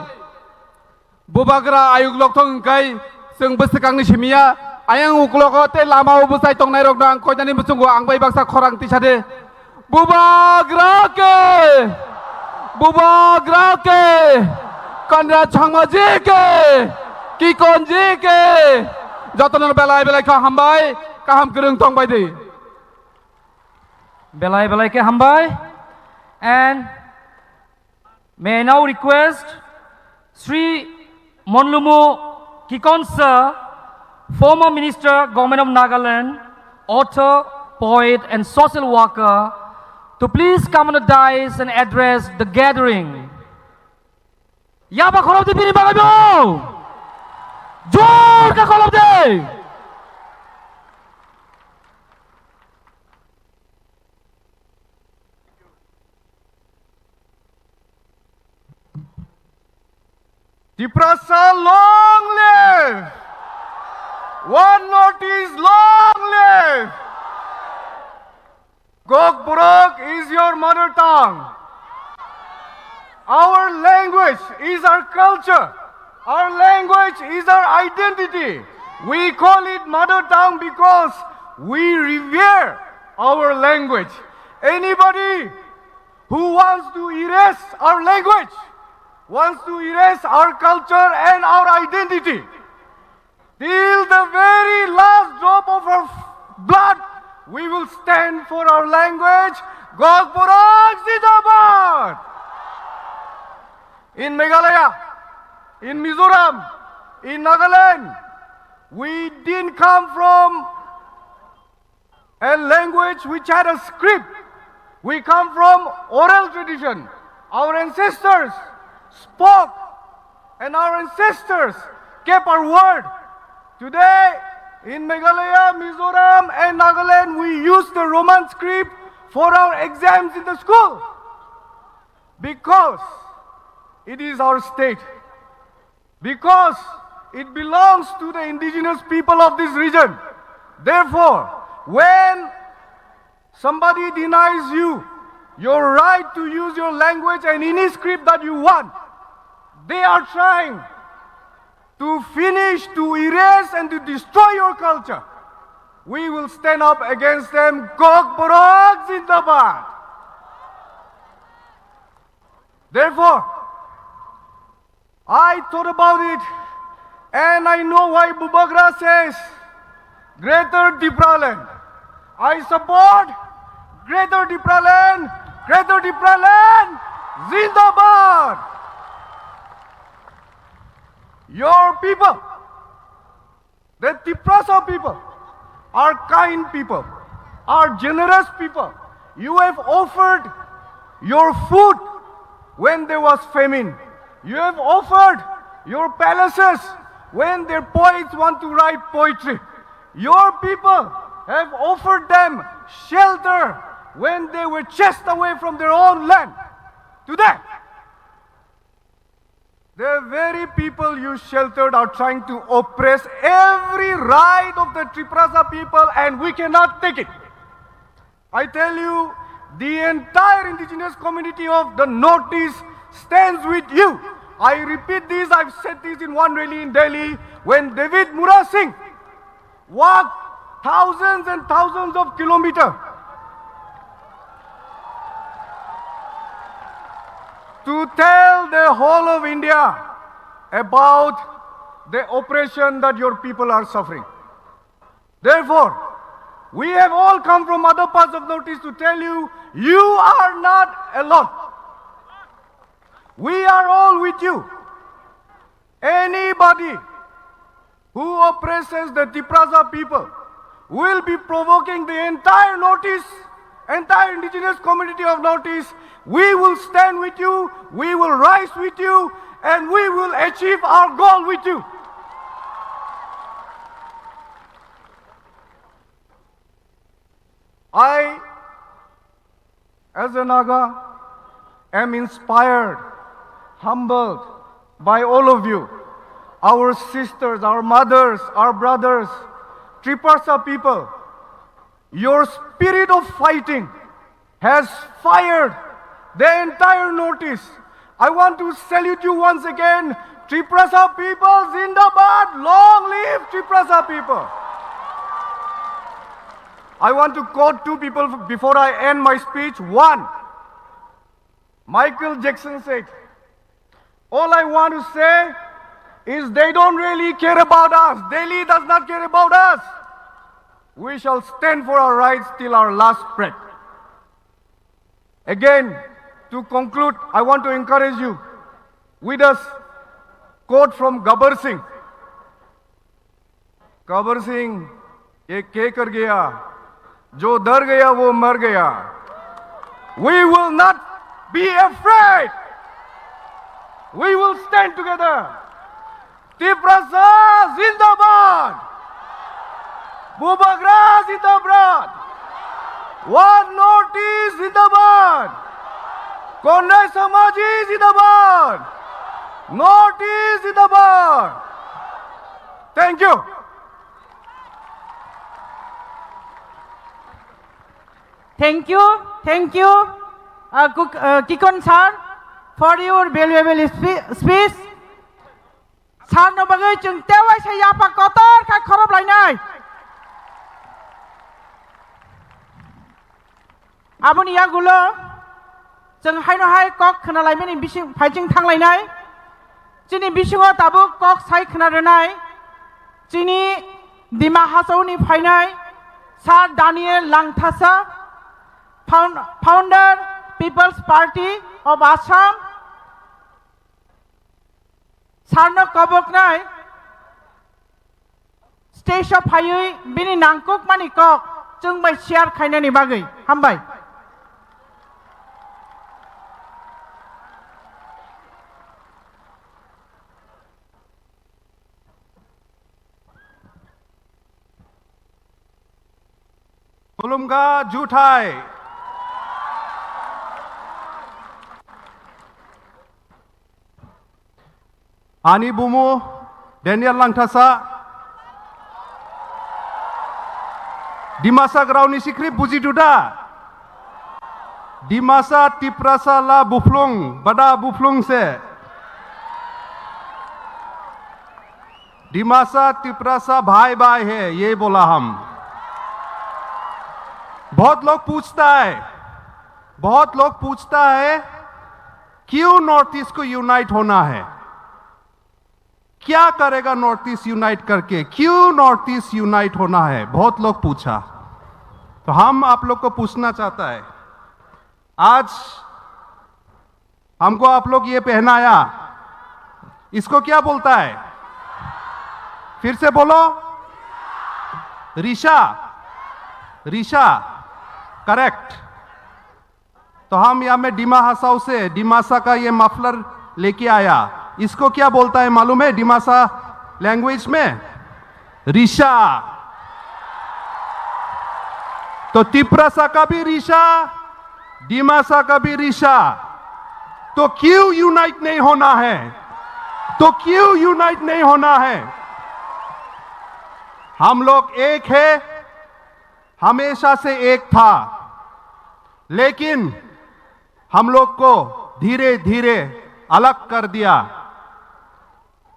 bubagra ayuk loktong kai जों बोसोगांनि सिमिया ayang uklo ko te lama ubusai tong nairong nang ko nyani mucunggo ang bai baksa khorang tisade bubagra ke Konrad Sangmaji ke Kikonji ke jotono belai ka hambai kaham kereng tong baidi belai ke hambai and may I now request Sri Monlumu Kikonsa former minister government of Nagaland author poet and social worker to please come on the dais and address the gathering Yaba kolom di pini bagay mo! Jor ka kolom di! Tiprasa long live! One notice long live! Gokburok is your mother tongue. Our language is our culture. Our language is our identity. We call it mother tongue because we revere our language. Anybody who wants to erase our language, wants to erase our culture and our identity, till the very last drop of our blood, we will stand for our language. Gokburok Zindabad! In Meghalaya, in Mizoram, in Nagaland, we didn't come from a language which had a script. We come from oral tradition. Our ancestors spoke and our ancestors kept our word. Today, in Meghalaya, Mizoram and Nagaland, we use the Roman script for our exams in the school. Because it is our state. Because it belongs to the indigenous people of this region. Therefore, when somebody denies you your right to use your language and any script that you want, they are trying to finish, to erase and to destroy your culture. We will stand up against them. Gokburok Zindabad! Therefore, I thought about it and I know why Bubagra says Greater Dipraland. I support Greater Dipraland, Zindabad! Your people, the Tiprasa people, are kind people. are generous people. You have offered your food when there was famine. You have offered your palaces when their poets want to write poetry. Your people have offered them shelter when they were chased away from their own land. Today, the very people you sheltered are trying to oppress every right of the Triprasa people, and we cannot take it. I tell you, the entire indigenous community of the Northeast stands with you. I repeat this, I've said this in one rally in Delhi, when David Mura Singh walked thousands and thousands of kilometers to tell the whole of India about the oppression that your people are suffering. Therefore, we have all come from other parts of Northeast to tell you, you are not alone. We are all with you. Anybody who oppresses the Triprasa people will be provoking the entire Northeast, entire indigenous community of Northeast. We will stand with you, we will rise with you, and we will achieve our goal with you. I, as a Naga, am inspired, humbled by all of you, our sisters, our mothers, our brothers, Triprasa people. Your spirit of fighting has fired the entire Northeast. I want to salute you once again. Triprasa people, Zindabad, long live Triprasa people. I want to quote two people before I end my speech. One, Michael Jackson said, all I want to say is they don't really care about us. Delhi does not care about us. We shall stand for our rights till our last breath. Again, to conclude, I want to encourage you with a quote from Gabbar Singh. Gabbar Singh, ye ke kar gaya, jo dar gaya wo mar gaya. We will not be afraid. We will stand together. Triprasa Zindabad. Bubagra Zindabad. One Northeast Zindabad. Kondai Samaji Zindabad. Northeast Zindabad. Thank you. Thank you, Kikon sir, for your valuable speech. Sir no bagai chung tewai sa yapa kotor ka khorob lainai. Aboni yagulo chung haino hai kok khana laimani bising phaiching thang lainai. Chini bisingo tabu kok sai khana renai. Chini Dima Hasau ni phainai. Sir Daniel Langthasa, founder People's Party of Assam. Sarno Koboknai, stage of Hayui, Bini Nangkok Manikok, Chung by Share Kainani Bagai, Hambai. Ulumga Jutai. Ani Bumu, Daniel Langthasa, Dimasa Grauni Sikri Buji Duda, Dimasa Triprasa La Buflung, Bada Buflung se, Dimasa Triprasa भाई भाई है ये बोला हम. बहुत लोग पूछता है क्यों नॉर्थ ईस्ट को यूनाइट होना है, क्या करेगा नॉर्थ ईस्ट यूनाइट करके, क्यों नॉर्थ ईस्ट यूनाइट होना है, बहुत लोग पूछा. तो हम आप लोग को पूछना चाहता है, आज हमको आप लोग ये पहनाया, इसको क्या बोलता है, फिर से बोलो, ऋषा. करेक्ट। तो हम यहाँ में डिमा हसाओ से डिमासा का ये मफलर लेके आया। इसको क्या बोलता है मालूम है डिमासा लैंग्वेज में? ऋषा। तो तिप्रासा का भी ऋषा, डिमासा का भी ऋषा। तो क्यों यूनाइट नहीं होना है? तो क्यों यूनाइट नहीं होना है? हम लोग एक है, हमेशा से एक था, लेकिन हम लोग को धीरे धीरे अलग कर दिया।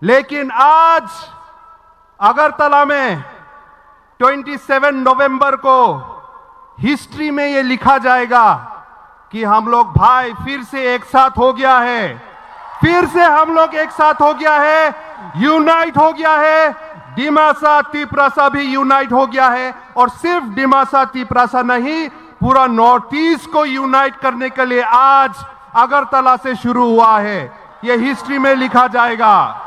लेकिन आज अगरतला में 27 नवंबर को हिस्ट्री में ये लिखा जाएगा कि हम लोग भाई फिर से एक साथ हो गया है, फिर से हम लोग एक साथ हो गया है, यूनाइट हो गया है। डिमासा तिप्रासा भी यूनाइट हो गया है, और सिर्फ डिमासा तिप्रासा नहीं, पूरा नॉर्थ ईस्ट को यूनाइट करने के लिए आज अगरतला से शुरू हुआ है। यह हिस्ट्री में लिखा जाएगा।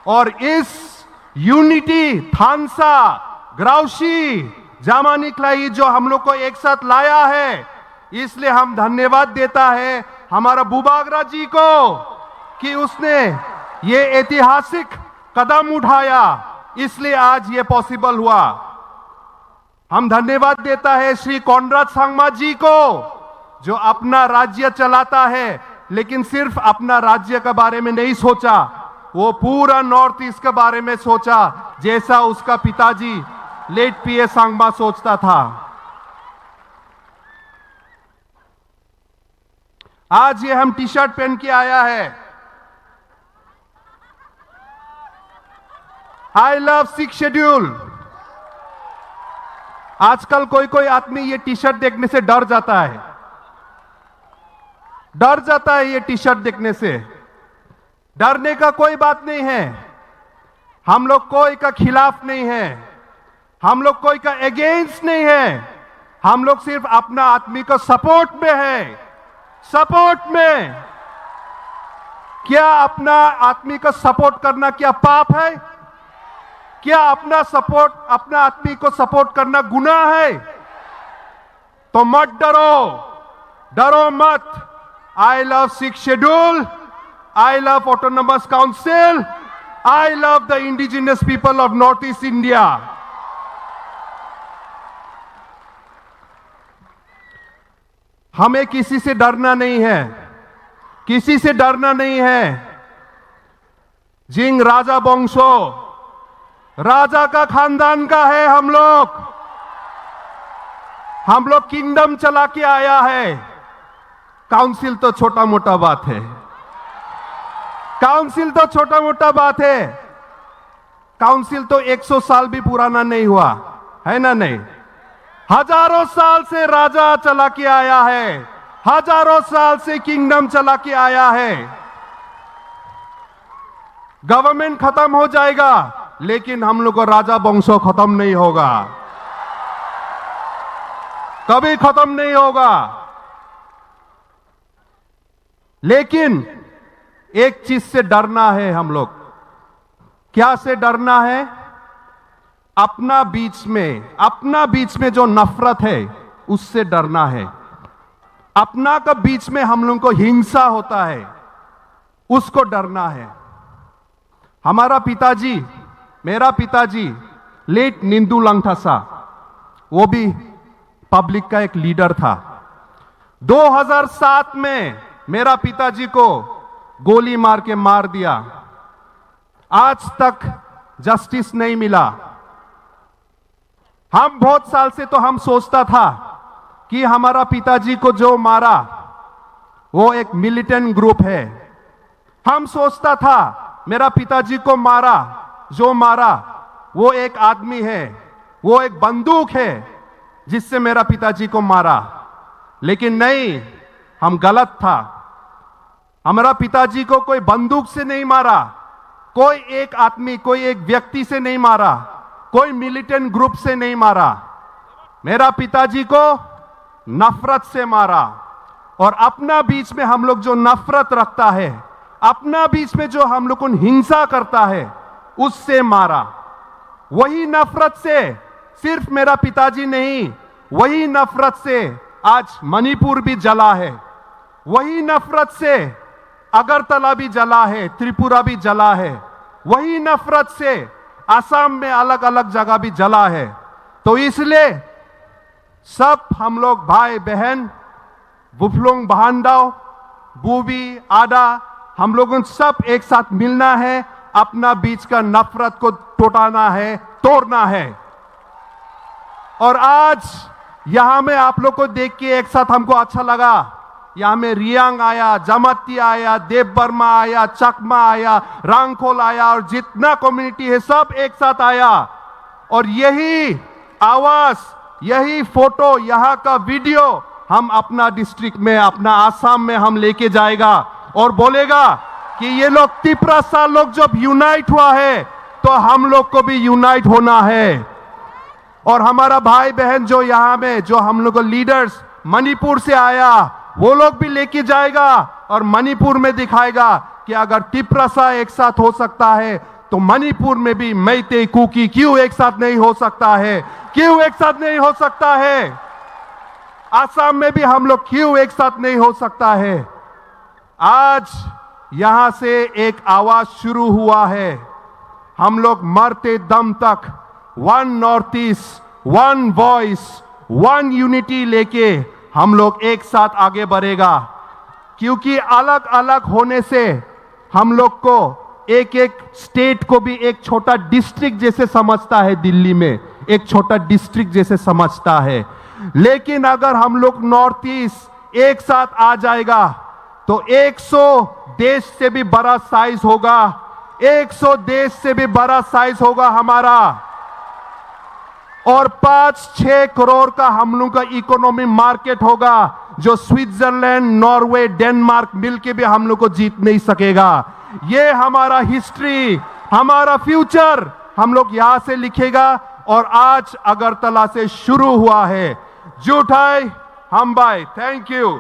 और इस यूनिटी थानसा ग्राउशी जामानी क्लाई जो हम लोग को एक साथ लाया है, इसलिए हम धन्यवाद देता है हमारा बुबागरा जी को कि उसने ये ऐतिहासिक कदम उठाया, इसलिए आज ये पॉसिबल हुआ। हम धन्यवाद देता है श्री कॉनराड सांगमा जी को जो अपना राज्य चलाता है, लेकिन सिर्फ अपना राज्य के बारे में नहीं सोचा, वो पूरा नॉर्थ ईस्ट के बारे में सोचा, जैसा उसका पिताजी लेट पीए सांगमा सोचता था। आज ये हम टी शर्ट पहन के आया है, आई लव 6 शेड्यूल। आजकल कोई कोई आदमी ये टी शर्ट देखने से डर जाता है, डर जाता है ये टी शर्ट देखने से। डरने का कोई बात नहीं है, हम लोग कोई का खिलाफ नहीं है, हम लोग कोई का अगेंस्ट नहीं है, हम लोग सिर्फ अपना आदमी को सपोर्ट में है। सपोर्ट में क्या अपना आदमी को सपोर्ट करना क्या पाप है? क्या अपना आदमी को सपोर्ट करना गुनाह है? तो मत डरो, डरो मत। I love 6 schedule, I love autonomous council, I love the indigenous people of north east India. हमें किसी से डरना नहीं है, किसी से डरना नहीं है। जिंग राजा वंशो, राजा का खानदान का है हम लोग किंगडम चला के आया है। काउंसिल तो छोटा मोटा बात है, काउंसिल तो छोटा मोटा बात है। काउंसिल तो 100 साल भी पुराना नहीं हुआ है ना? नहीं, हजारों साल से राजा चला के आया है, हजारों साल से किंगडम चला के आया है। गवर्नमेंट खत्म हो जाएगा, लेकिन हम लोग को राजा वंशो खत्म नहीं होगा, कभी खत्म नहीं होगा। लेकिन एक चीज से डरना है हम लोग। क्या से डरना है? अपना बीच में जो नफरत है उससे डरना है। अपना का बीच में हम लोग को हिंसा होता है, उसको डरना है। हमारा पिताजी, मेरा पिताजी लेट निंदू लंगथासा, वो भी पब्लिक का एक लीडर था। 2007 में मेरा पिताजी को गोली मार के मार दिया। आज तक जस्टिस नहीं मिला। हम बहुत साल से तो हम सोचता था कि हमारा पिताजी को जो मारा वो एक मिलिटेंट ग्रुप है। हम सोचता था मेरा पिताजी को जो मारा वो एक आदमी है, वो एक बंदूक है जिससे मेरा पिताजी को मारा। लेकिन नहीं, हम गलत था। हमारा पिताजी को कोई बंदूक से नहीं मारा, कोई एक आदमी, कोई एक व्यक्ति से नहीं मारा, कोई मिलिटेंट ग्रुप से नहीं मारा। मेरा पिताजी को नफरत से मारा। और अपना बीच में हम लोग जो नफरत रखता है, अपना बीच में जो हम लोग को हिंसा करता है, उससे मारा। वही नफरत से सिर्फ मेरा पिताजी नहीं, वही नफरत से आज मणिपुर भी जला है, वही नफरत से अगरतला भी जला है, त्रिपुरा भी जला है, वही नफरत से असम में अलग अलग जगह भी जला है। तो इसलिए सब हम लोग भाई बहन, बुफलोंग बहानदाव, बूबी आदा, हम लोगों सब एक साथ मिलना है, अपना बीच का नफरत को टोटाना है, तोड़ना है। और आज यहां में आप लोग को देख के एक साथ हमको अच्छा लगा। यहां में रियांग आया, जमाती आया, देव वर्मा आया, चकमा आया, रांगखोल आया और जितना कम्युनिटी है सब एक साथ आया। और यही आवाज, यही फोटो, यहां का वीडियो हम अपना डिस्ट्रिक्ट में, अपना आसाम में हम लेके जाएगा और बोलेगा कि ये लोग तिपरासा लोग जब यूनाइट हुआ है तो हम लोग को भी यूनाइट होना है। और हमारा भाई बहन जो यहां में, जो हम लोग लीडर्स मणिपुर से आया, वो लोग भी लेके जाएगा और मणिपुर में दिखाएगा कि अगर तिपरासा एक साथ हो सकता है तो मणिपुर में भी मैते कुकी क्यों एक साथ नहीं हो सकता है, क्यों एक साथ नहीं हो सकता है, आसाम में भी हम लोग क्यों एक साथ नहीं हो सकता है। आज यहां से एक आवाज शुरू हुआ है, हम लोग मरते दम तक one north east, one voice, one unity लेके हम लोग एक साथ आगे बढ़ेगा। क्योंकि अलग अलग होने से हम लोग को एक एक स्टेट को भी एक छोटा डिस्ट्रिक्ट जैसे समझता है, दिल्ली में एक छोटा डिस्ट्रिक्ट जैसे समझता है। लेकिन अगर हम लोग नॉर्थ ईस्ट एक साथ आ जाएगा तो 100 देश से भी बड़ा साइज होगा, 100 देश से भी बड़ा साइज होगा हमारा। और 5-6 करोड़ का हम लोग का इकोनॉमी मार्केट होगा, जो स्विट्जरलैंड, नॉर्वे, डेनमार्क मिलके भी हम लोग को जीत नहीं सकेगा। ये हमारा हिस्ट्री, हमारा फ्यूचर हम लोग यहां से लिखेगा। और आज अगरतला से शुरू हुआ है। जुटाई हम भाई, thank you.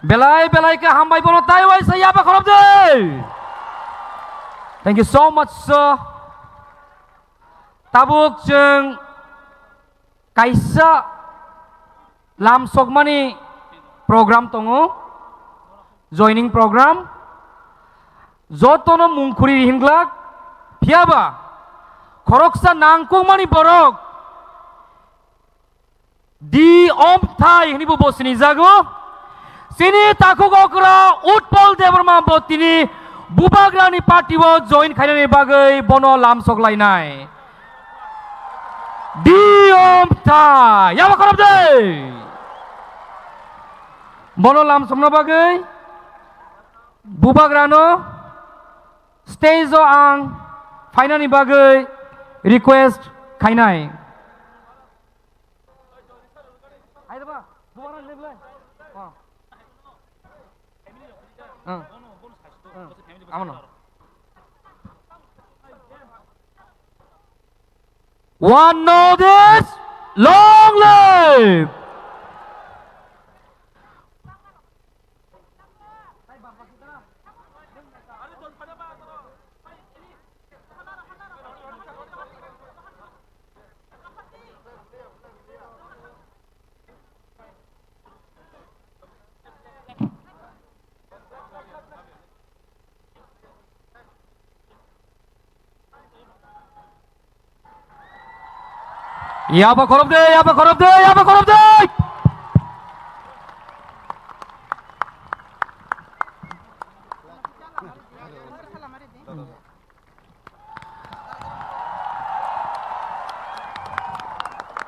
Belai ke hambai bono taiwai saya apa khorop deh. Thank you so much sir. Tabuk jeng kaisa lam sokmani program tongo, joining program. Jotono mungkuri hinglak piaba khoroksa nangkung mani borok di om thai hini bu bosini jago. Sini taku gokra utpol debrma botini bubagrani party wo join khainani bagai bono lam soklai nai diom thai ya bakorop dei bono lam somna bagai bubagrano stage o ang khainani bagai request khainai aida ba bubagrani leblai One notice, long live. Yapa khorop deh, yapa khorop deh, yapa khorop deh.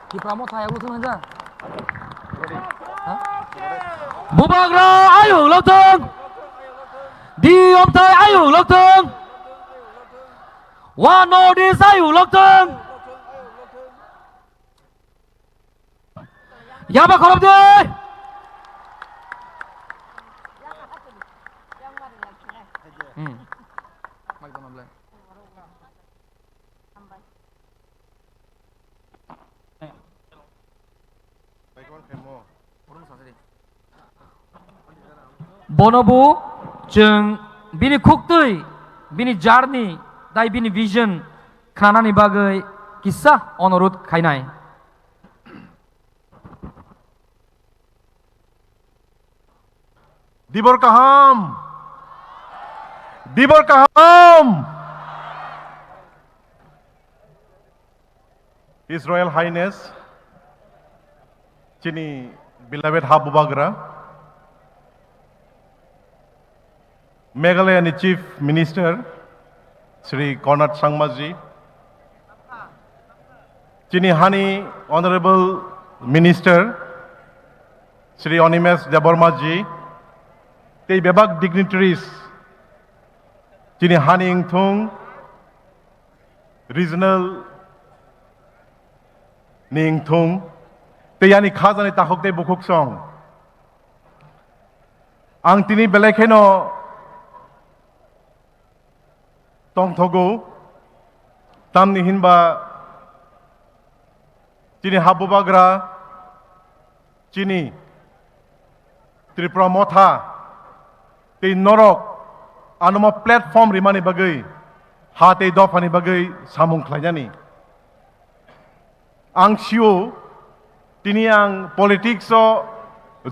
Di promo saya usul aja. Bubagra ayo lotong. Di om thai ayo lotong. One notice ayo lotong. Yapa khorop deh. Bonobu jeng bini kuktui, bini journey, dai bini vision खानानि बागै किस्सा अनुरोध खायनाय Dibor kaham. Dibor kaham. His Royal Highness, Chini beloved Habubagra, Meghalaya Chief Minister, Sri Conrad Sangmaji, Chini Hani Honorable Minister, Sri Onimes Debormaji, Tei bebak dignitaries, Chini Hani Ingthung, Regional Ningthung, Tei Yani Khazani Tahok Tei Bukuk Song. Ang tini belekeno Tong Togo, Tamni Hinba, Chini Habubagra, Chini Tripura Motha, Tei Norok, Anoma platform rimani bagai, Hate Dofani bagai, Samung Klayani. Ang siu, tini ang politics so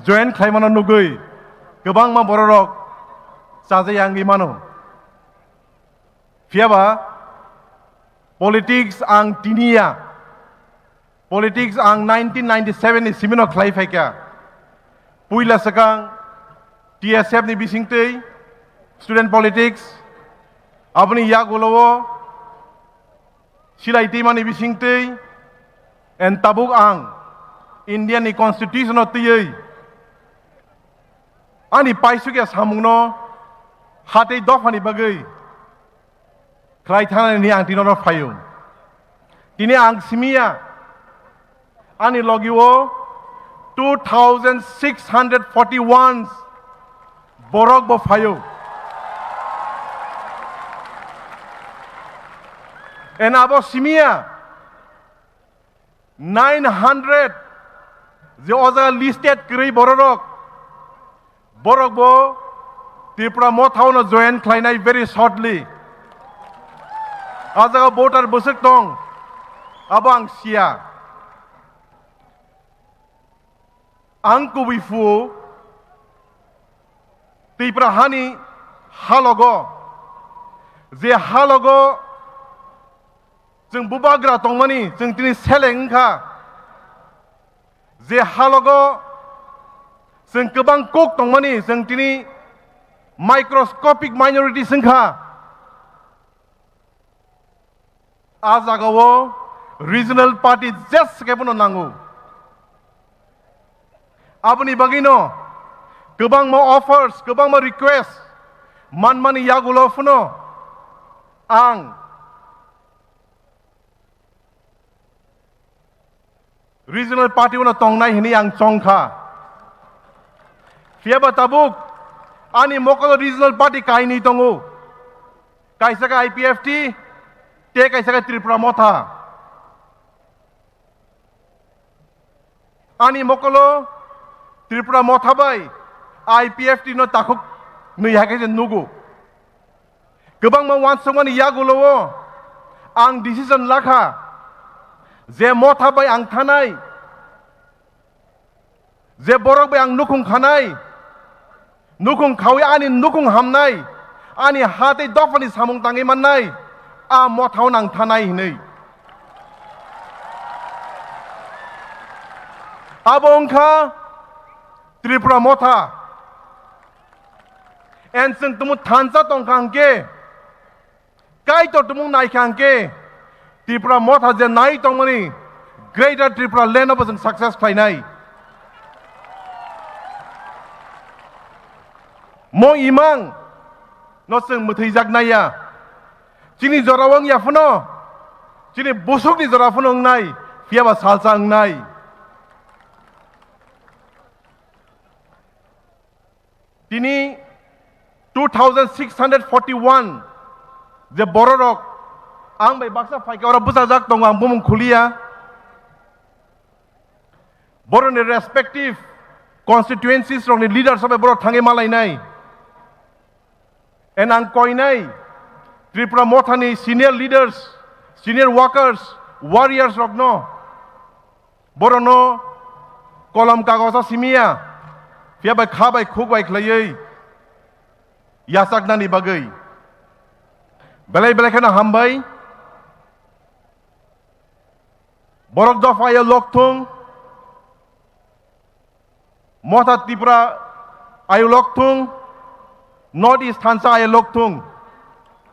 join Klaymana Nugui, Gabang ma Borok, Sazayang Imano. Fiaba, politics ang tinia, politics ang 1997 ni Simino Klayfeka, Puila Sakang, TSF ni Bisingtei, student politics, Abani Yagulowo, Sila Itima ni Bisingtei, and Tabuk ang Indian ni Constitution of Tiyay. Ani paisukya samungno, hati dofani bagai. Kraitana ni ang tinoro fayung. Tini ang simia, ani logiwo 2,641 borok bo fayung. And abo simia 900 the other listed kri borok bo Tripura Mothauno join Klainai very shortly. Azaga voter busuk tong abang sia angku wifu Tripura hani halogo je halogo जों बुबाग्रा दंमानि जों दिनै सेलेंखा जे हालगो जों गोबां कक दंमानि जों दिनै microscopic minority जोंखा आ जागावो regional party जेसेके बनो नांगौ आबनि बागिनो गोबां मा अफार्स गोबां मा रिक्वेस्ट मानमानि यागुलो फुनो आं regional party una tongnai hini ang chongkha fiaba tabuk ani mokolo regional party kaini tongu kaisa ka IPFT te kaisa ka Tripura Motha ani mokolo Tripura Motha bai IPFT no takuk nu yake je nugu gobang ma wansongmani yagulowo ang decision lakha जे मथा bye आं थानाय जे बरक bye आं नुखुं खानाय नुखुं खावै आनि नुखुं हामनाय आनि हातै दफानि सामुं ताङै माननाय आ मथाव नां थानाय हिनै आबंखा Tripura Motha एन जों तुमु थानसा तंखांके काय तो तुमु नायखांके Tripura Motha je nai tongmani Greater Tripura land of success klainai mo imang no seng muthijak naya chini jorawang ya phuno chini busuk ni jora phuno ngai fiaba salsa ngai tini 2641 je bororok ang bai baksa faika ora busa jak tong ang bumung khulia boron respective constituencies rong ni leaders of boro thange malai nai en ang koi nai Tripura Motha ni senior leaders senior workers, warriors rokno, borono, kolam kagosa simia, pia bai kha bai khuk bai khlai, yasak nani bagai. Belai belai kana hambai, borok dofaya loktung, Mota Tripura ayo loktung, North East Thansa ayo loktung,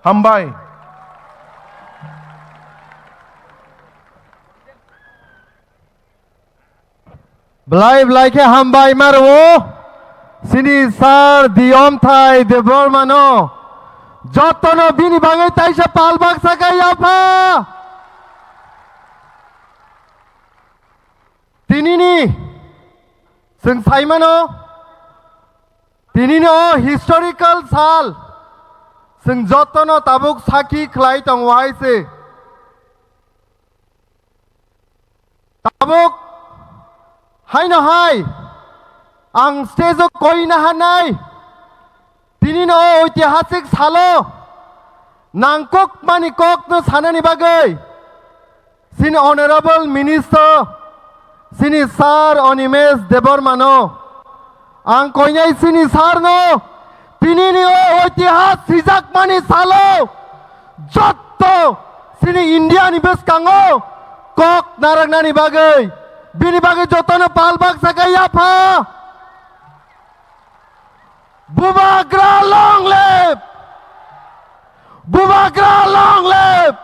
hambai. Belai ke hambai marwo, sini sar diom thai debor mano, jotono bini bangai taisa palbak sakai apa? Tinini. Sing Simano, Tinino historical sal, Sing Jotono Tabuk Saki Klai Tong Waise. Tabuk Hai no hai, Ang Stezo Koina Hanai, Tinino Oitihasik Salo, Nangkok Manikok no Sanani Bagay, Sin Honorable Minister. Sini sar Onimes Debor mano, ang koinai sini sar no, tinini o oitihas sijak mani salo, jotto sini India ni bes kango, kok narang nani bagai, bini bagai jotto no palbak sakai apa, Bubagra long live, Bubagra long live.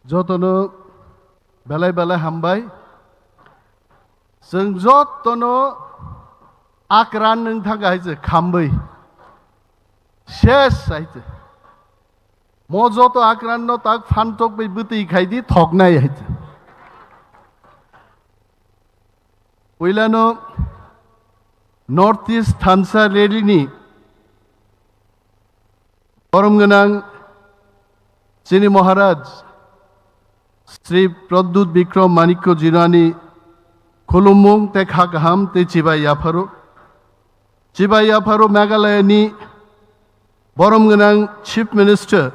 Jotono belai belai hambai, seng jotono akran neng thaga haise khambai, shes haise, mo joto akran no tak fantok bai buti khai di thok nai haise. Oilano North East Thansa Rally ni, Borom Ganang Sini Maharaj. Sri Pradut Bikram Manikyo Jirani Kolumung te khakaham te Chibai Yaparo Meghalaya ni Borom Ganang Chief Minister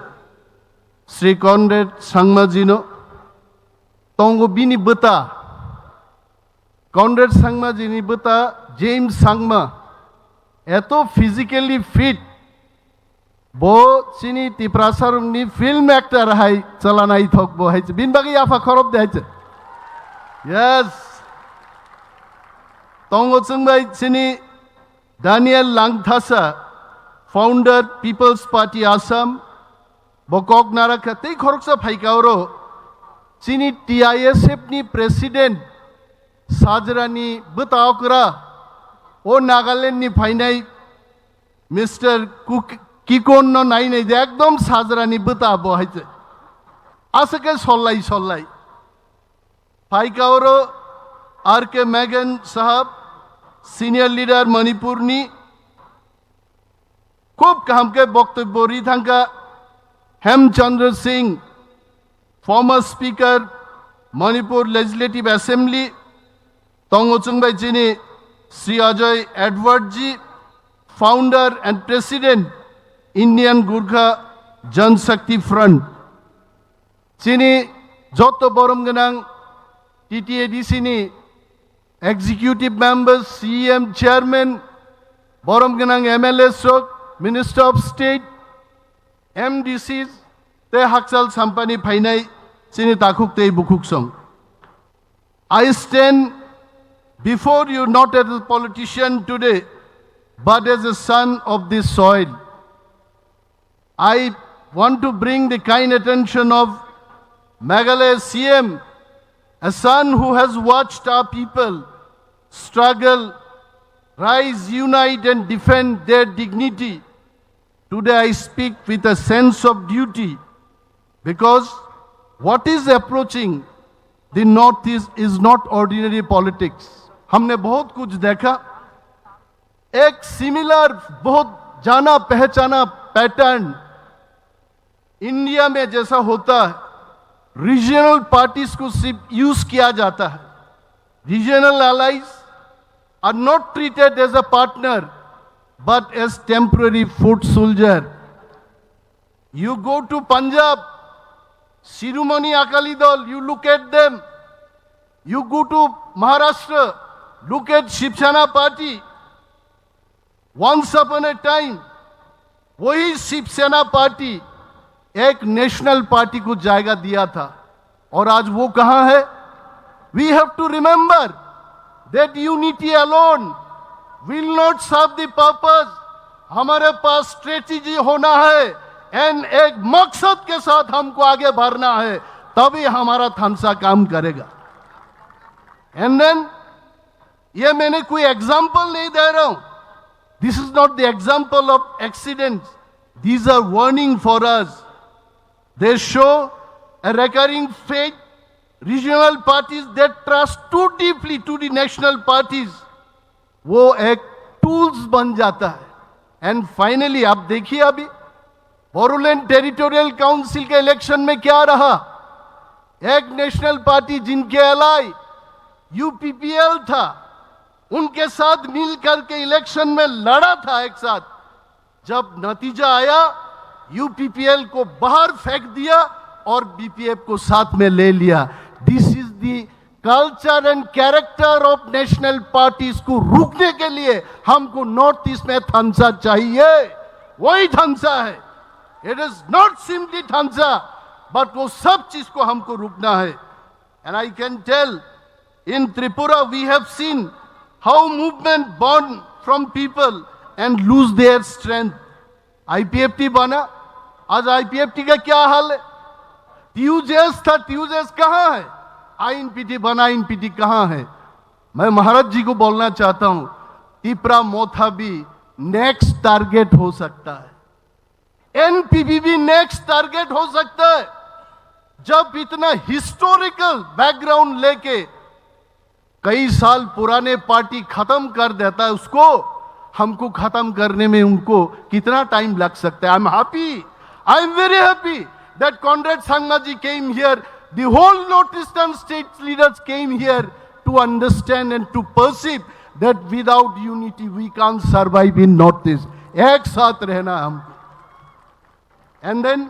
Sri Conrad Sangma Jino Tongo Bini Buta Conrad Sangma Jini Buta James Sangma Eto physically fit Bo sini tiprasarung ni film actor hai chalanai thok bo hai bin bagi afa khorob de hai yes tongo chungbai sini Daniel Langthasa founder People's Party Assam bokok naraka tei khoroksa phaikauro sini TISF ni president Sajrani butaokra o Nagaland ni phainai Mr. Kikon no nai nai ekdom sajrani buta bo haise asake sollai phaikauro RK Megan sahab senior leader Manipur ni khub kahamke boktobyo ri thangka Hemchandra Singh former speaker Manipur Legislative Assembly Tongo Chungbai Chini Sri Ajay Edward ji founder and president Indian Gurkha Jan Shakti Front. Sini Joto Borom Ganang TTADC ni executive members, CM chairman, Borom Ganang MLA stroke, Minister of State, MDCs, te Haksal Sampani Phainai sini takuk te bukuk song. I stand before you not as a politician today, but as a son of this soil. I want to bring the kind attention of Meghalaya CM, a son who has watched our people struggle, rise, unite and defend their dignity. Today I speak with a sense of duty because what is approaching the Northeast is not ordinary politics. हमने बहुत कुछ देखा। एक similar बहुत जाना पहचाना pattern India में जैसा होता है, रीजनल पार्टीज को सिर्फ यूज किया जाता है। Regional allies are not treated as a partner but as temporary foot soldier. You go to Punjab, Shiromani Akali Dal, you look at them. You go to Maharashtra, look at Shiv Sena party. Once upon a time, वही शिव सेना party एक national party को जायगा दिया था, और आज वो कहां है? We have to remember that unity alone will not serve the purpose. हमारे पास स्ट्रेटेजी होना है एंड एक मकसद के साथ हमको आगे बढ़ना है, तभी हमारा थानसा काम करेगा। एंड देन ये मैंने कोई एग्जाम्पल नहीं दे रहा हूं, this is not the example of accident, these are warning for us. They show a recurring fate, regional parties that trust too deeply to the national parties, वो एक टूल्स बन जाता है। एंड फाइनली आप देखिए अभी बोरोलैंड टेरिटोरियल काउंसिल के election में क्या रहा? एक नेशनल पार्टी जिनके एलाई यूपीपीएल था, उनके साथ मिलकर के इलेक्शन में लड़ा था एक साथ। जब नतीजा आया, यूपीपीएल को बाहर फेंक दिया और बीपीएफ को साथ में ले लिया। This is the culture and character of national parties को रोकने के लिए हमको नॉर्थ ईस्ट में थानसा चाहिए, वही थानसा है। It is not simply thansa, but वो सब चीज को हमको रोकना है। And I can tell in Tripura we have seen how movement born from people and lose their strength. IPFT बना, आज आईपीएफटी का क्या हाल है? ट्यूजेस था, ट्यूजेस कहां है? आईएनपीटी बना, आईएनपीटी कहां है? मैं महाराज जी को बोलना चाहता हूं, तिपरा मोथा भी नेक्स्ट टारगेट हो सकता है, एनपीपी भी नेक्स्ट टारगेट हो सकता है। जब इतना हिस्टोरिकल बैकग्राउंड लेके कई साल पुराने पार्टी खत्म कर देता है, उसको हमको खत्म करने में उनको कितना टाइम लग सकता है? I am very happy that Conrad Sangmaji came here. The whole Northeastern state leaders came here to understand and to perceive that without unity we can't survive in Northeast. एक साथ रहना हमको। And then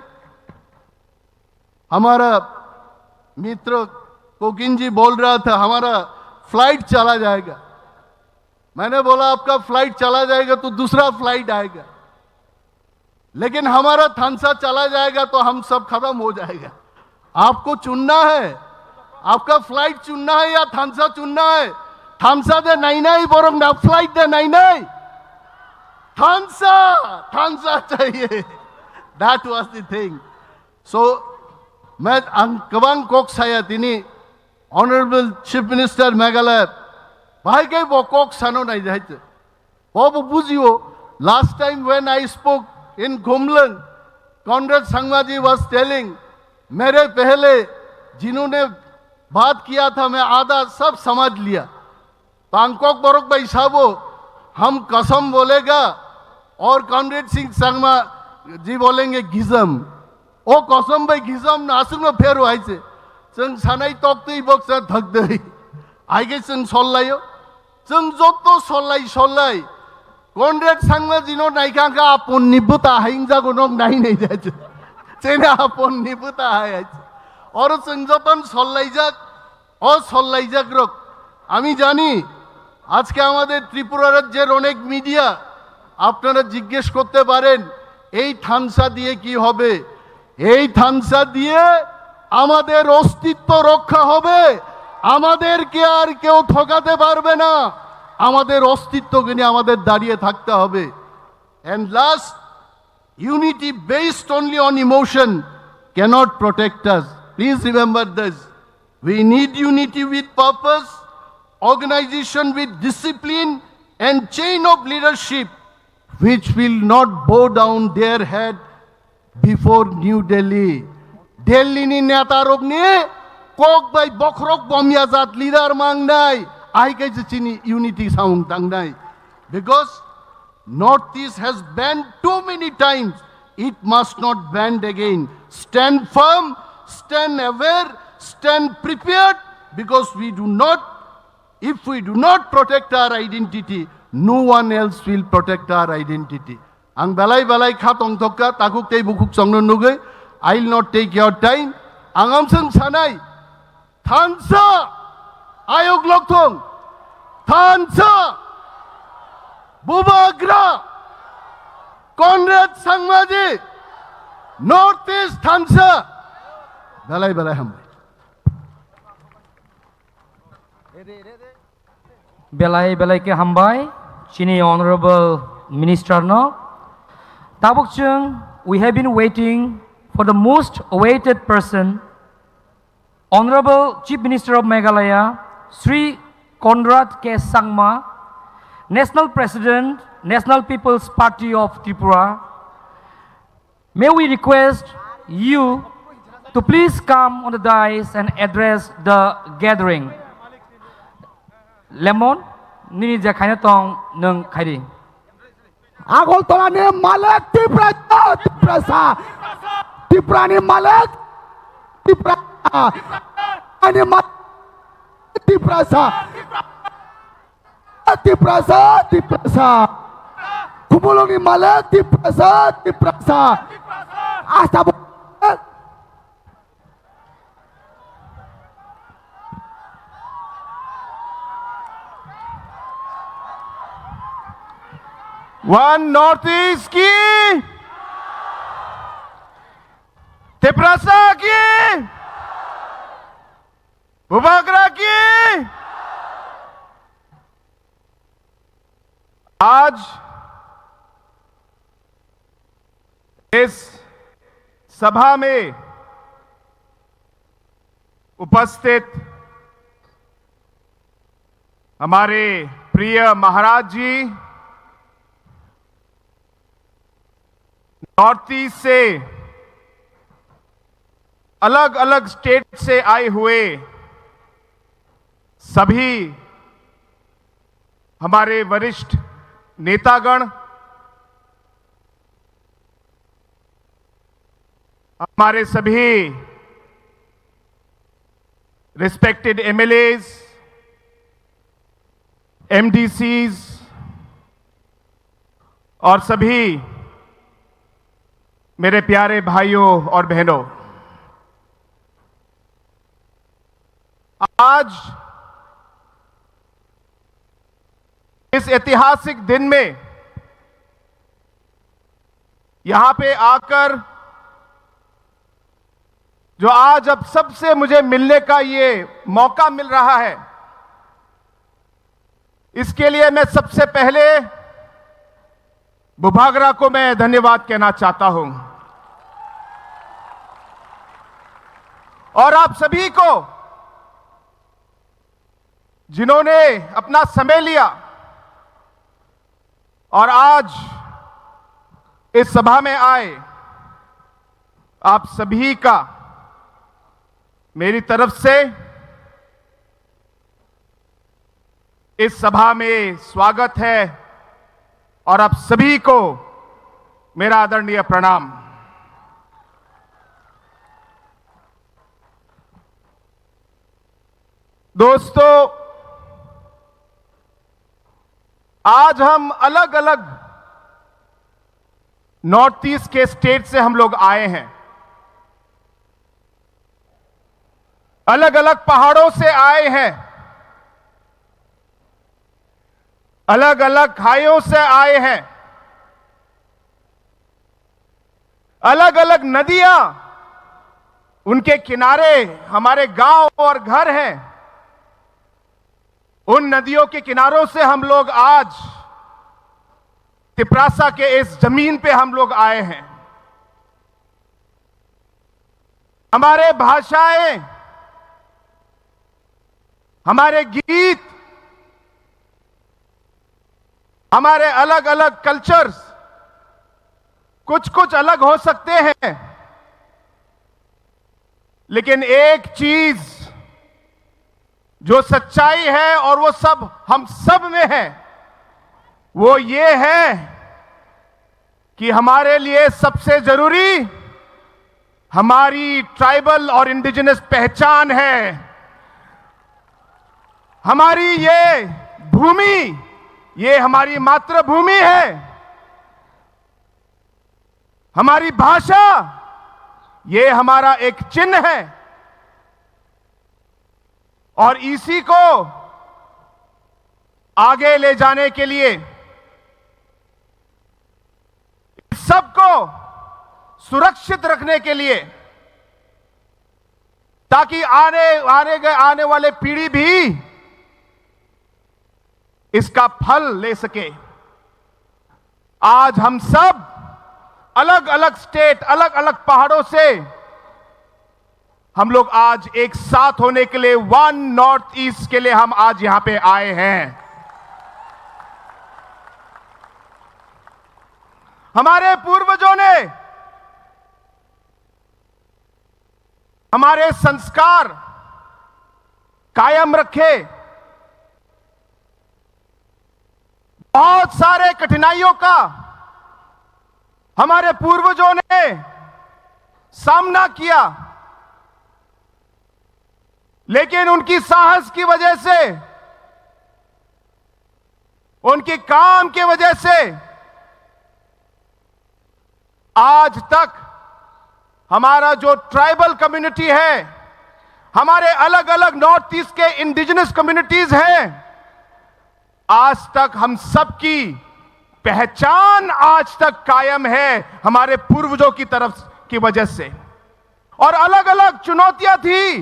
हमारा मित्र cocaine जी बोल रहा था हमारा flight चला जाएगा। मैंने बोला आपका फ्लाइट चला जाएगा तो दूसरा फ्लाइट आएगा, लेकिन हमारा थानसा चला जाएगा तो हम सब खत्म हो जाएगा। आपको चुनना है, आपका फ्लाइट चुनना है या थानसा चुनना है? थानसा दे नहीं बोरो ना फ्लाइट दे नहीं, थानसा चाहिए। That was the thing. So मैं कबांग कोक साया तिनी ऑनरेबल चीफ मिनिस्टर मेघालय भाई के वो कोक सानो नहीं जाते वो बुझियो। Last time when I spoke in Gumlan, Conrad Sangmaji was telling, मेरे पहले जिन्होंने बात किया था मैं आधा सब समझ लिया। पांगकोक बरोक भाई साहबो हम कसम बोलेगा और कॉनरेड सिंह संगमा जी बोलेंगे गिजम। ओ कसम भाई गिजम नासुक में फेर हुआ से संग सानाई तक तो इबक से धक दे आगे संग सोल्लायो संग जो तो सोल्लाई Conrad Sangmaji no naika ka apon nibuta haingja gonok नहीं जाए चेना अपन निबुता है और संजोतन सल्लाइजाक और सल्लाइजाक रोक आमी जानी आज के हमारे त्रिपुरा राज्येर अनेक मीडिया आपनारा जिज्ञेस करते पारेन এই থানসা দিয়ে কি হবে? এই থানসা দিয়ে আমাদের অস্তিত্ব রক্ষা হবে, আমাদেরকে আর কেউ ঠকাতে পারবে না, আমাদের অস্তিত্বকে নিয়ে আমাদের দাঁড়িয়ে থাকতে হবে। And last, unity based only on emotion cannot protect us. Please remember this. We need unity with purpose, organization with discipline, and chain of leadership which will not bow down their head before New Delhi. Delhi ni neta rok ni kok bai bokrok bomya zat leader mang nai I guys chini unity sound tangnai. Because Northeast has banned too many times. It must not ban again. Stand firm, stand aware, stand prepared, because if we do not protect our identity, no one else will protect our identity. Ang balay khatong tokka takuk tei bukuk songnon nugay. I'll not take your time. Ang amsang sanay. Thansa ayog lokthong. Thansa Bubagra Conrad Sangmaji Northeast Thansa balay ham. Belai ke hambai, chini honorable minister no. Tabuk chung, we have been waiting for the most awaited person, Honorable Chief Minister of Meghalaya, Sri Conrad K. Sangma, National President, National People's Party of Tripura. May we request you to please come on the dais and address the gathering. Lemon, nini jakhaina tong nung khairi. Agol tolane Malek Tiprasa Tiprani Malek Tiprasa Ani Malek Tiprasa Kumulungi Malek Tiprasa Asta One Northeast की तिप्रासा की बुबागरा की आज इस सभा में उपस्थित हमारे प्रिय महाराज जी, नॉर्थ ईस्ट से अलग अलग स्टेट से आए हुए सभी हमारे वरिष्ठ नेतागण, हमारे सभी रिस्पेक्टेड एमएलएज, एमडीसीज और सभी मेरे प्यारे भाइयों और बहनों, आज इस ऐतिहासिक दिन में यहां पे आकर जो आज अब सबसे मुझे मिलने का ये मौका मिल रहा है, इसके लिए मैं सबसे पहले बुबागरा को मैं धन्यवाद कहना चाहता हूं और आप सभी को जिन्होंने अपना समय लिया और आज इस सभा में आए, आप सभी का मेरी तरफ से इस सभा में स्वागत है और आप सभी को मेरा आदरणीय प्रणाम। दोस्तों, आज हम अलग अलग नॉर्थ ईस्ट के स्टेट से हम लोग आए हैं, अलग अलग पहाड़ों से आए हैं, अलग अलग खाइयों से आए हैं, अलग अलग नदियां, उनके किनारे हमारे गांव और घर हैं। उन नदियों के किनारों से हम लोग आज तिप्रासा के इस जमीन पे हम लोग आए हैं। हमारे भाषाएं, हमारे गीत, हमारे अलग अलग कल्चर्स कुछ कुछ अलग हो सकते हैं, लेकिन एक चीज जो सच्चाई है और वो सब हम सब में है, वो ये है कि हमारे लिए सबसे जरूरी हमारी ट्राइबल और इंडिजिनस पहचान है। हमारी ये भूमि, ये हमारी मातृभूमि है। हमारी भाषा, ये हमारा एक चिन्ह है। और इसी को आगे ले जाने के लिए, सबको सुरक्षित रखने के लिए, ताकि आने वाले पीढ़ी भी इसका फल ले सके। आज हम सब अलग अलग स्टेट, अलग अलग पहाड़ों से हम लोग आज एक साथ होने के लिए, वन नॉर्थ ईस्ट के लिए हम आज यहां पे आए हैं। हमारे पूर्वजों ने हमारे संस्कार कायम रखे। बहुत सारे कठिनाइयों का हमारे पूर्वजों ने सामना किया, लेकिन उनकी साहस की वजह से, उनके काम की वजह से आज तक हमारा जो ट्राइबल कम्युनिटी है, हमारे अलग अलग नॉर्थ ईस्ट के इंडिजिनस कम्युनिटीज हैं, आज तक हम सबकी पहचान आज तक कायम है हमारे पूर्वजों की तरफ की वजह से। और अलग अलग चुनौतियां थी,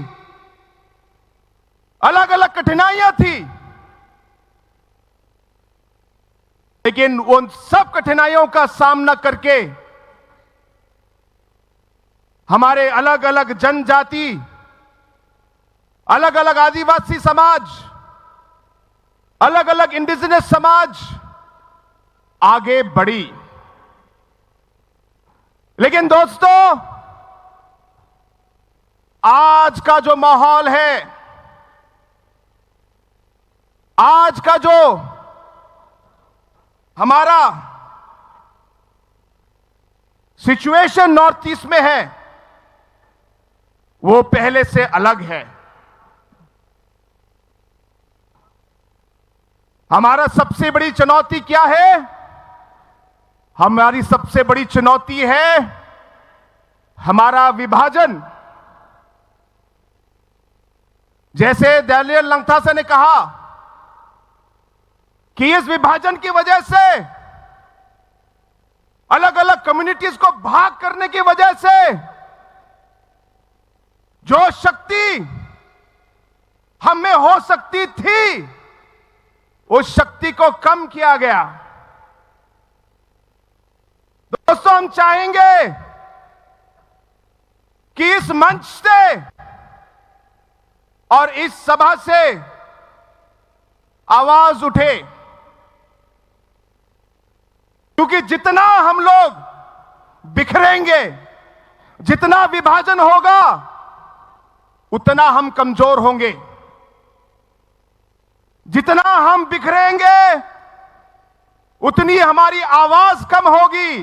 अलग अलग कठिनाइयां थी, लेकिन उन सब कठिनाइयों का सामना करके हमारे अलग अलग जनजाति, अलग अलग आदिवासी समाज, अलग अलग इंडिजिनस समाज आगे बढ़ी। लेकिन दोस्तों, आज का जो माहौल है, आज का जो हमारा सिचुएशन नॉर्थ ईस्ट में है, वो पहले से अलग है। हमारा सबसे बड़ी चुनौती क्या है? हमारी सबसे बड़ी चुनौती है हमारा विभाजन। जैसे दानियल लंगथासा ने कहा कि इस विभाजन की वजह से, अलग अलग कम्युनिटीज को भाग करने की वजह से, जो शक्ति हम में हो सकती थी, उस शक्ति को कम किया गया। दोस्तों, हम चाहेंगे कि इस मंच से और इस सभा से आवाज उठे, क्योंकि जितना हम लोग बिखरेंगे, जितना विभाजन होगा, उतना हम कमजोर होंगे। जितना हम बिखरेंगे, उतनी हमारी आवाज कम होगी,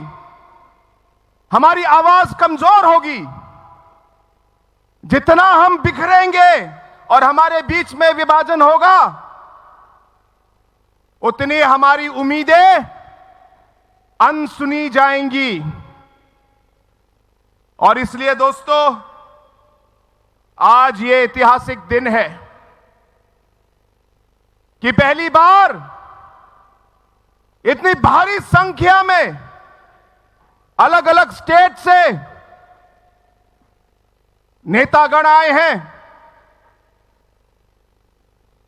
हमारी आवाज कमजोर होगी। जितना हम बिखरेंगे और हमारे बीच में विभाजन होगा, उतनी हमारी उम्मीदें अनसुनी जाएंगी। और इसलिए दोस्तों, आज ये ऐतिहासिक दिन है कि पहली बार इतनी भारी संख्या में अलग अलग स्टेट से नेतागण आए हैं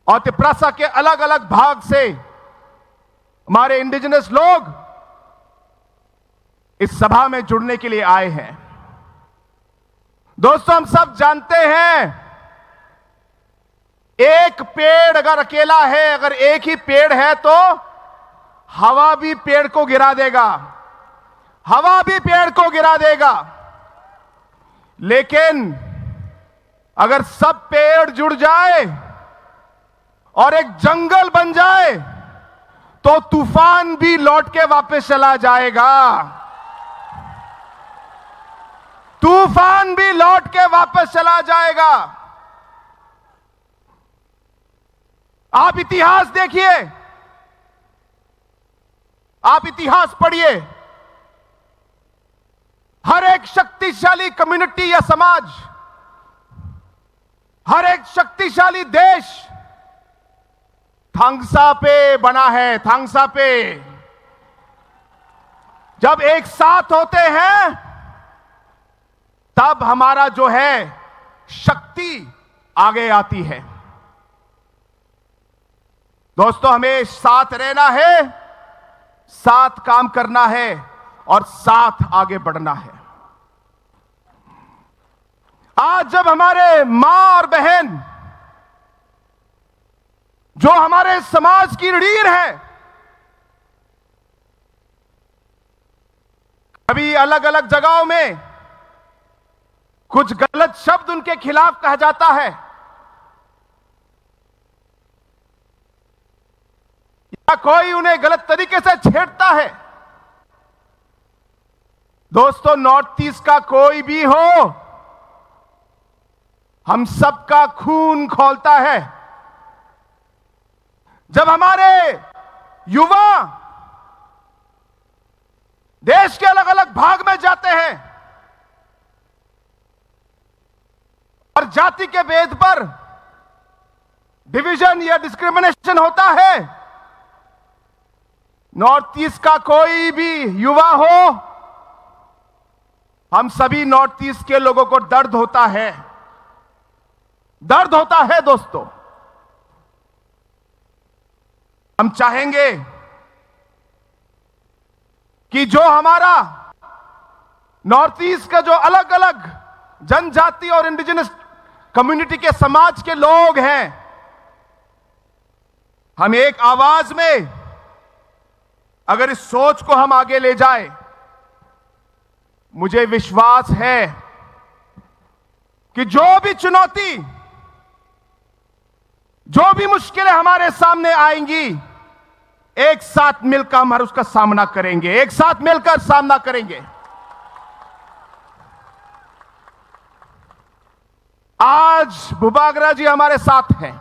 और तिप्रासा के अलग अलग भाग से हमारे इंडिजिनस लोग इस सभा में जुड़ने के लिए आए हैं। दोस्तों, हम सब जानते हैं, एक पेड़ अगर अकेला है, अगर एक ही पेड़ है, तो हवा भी पेड़ को गिरा देगा, हवा भी पेड़ को गिरा देगा। लेकिन अगर सब पेड़ जुड़ जाए और एक जंगल बन जाए तो तूफान भी लौट के वापस चला जाएगा। तूफान भी लौट के वापस चला जाएगा। आप इतिहास देखिए, आप इतिहास पढ़िए। हर एक शक्तिशाली कम्युनिटी या समाज, हर एक शक्तिशाली देश थांगसा पे बना है। थांगसा पे जब एक साथ होते हैं तब हमारा जो है शक्ति आगे आती है। दोस्तों, हमें साथ रहना है, साथ काम करना है और साथ आगे बढ़ना है। आज जब हमारे मां और बहन जो हमारे समाज की रीढ़ है, अभी अलग अलग जगहों में कुछ गलत शब्द उनके खिलाफ कहा जाता है या कोई उन्हें गलत तरीके से छेड़ता है। दोस्तों, नॉर्थ ईस्ट का कोई भी हो, हम सबका खून खौलता है। जब हमारे युवा देश के अलग अलग भाग में जाते हैं और जाति के भेद पर डिवीजन या डिस्क्रिमिनेशन होता है, नॉर्थ ईस्ट का कोई भी युवा हो, हम सभी नॉर्थ ईस्ट के लोगों को दर्द होता है, दर्द होता है। दोस्तों, हम चाहेंगे कि जो हमारा नॉर्थ ईस्ट का जो अलग अलग जनजाति और इंडिजिनस कम्युनिटी के समाज के लोग हैं, हम एक आवाज में अगर इस सोच को हम आगे ले जाए, मुझे विश्वास है कि जो भी चुनौती, जो भी मुश्किलें हमारे सामने आएंगी, एक साथ मिलकर हम उसका सामना करेंगे, एक साथ मिलकर सामना करेंगे। आज बुबागरा जी हमारे साथ हैं,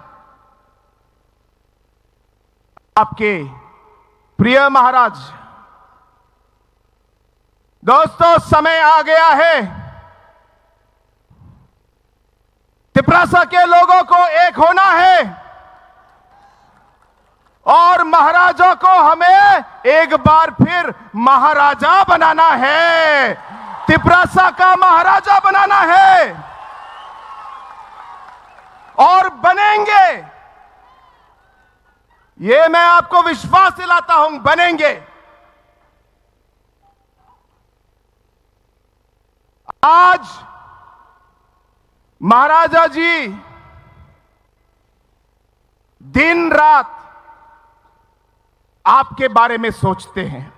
आपके प्रिय महाराज। दोस्तों, समय आ गया है तिपरासा के लोगों को एक होना है और महाराजा को हमें एक बार फिर महाराजा बनाना है, तिपरासा का महाराजा बनाना है और बनेंगे। ये मैं आपको विश्वास दिलाता हूं, बनेंगे। आज महाराजा जी दिन रात आपके बारे में सोचते हैं।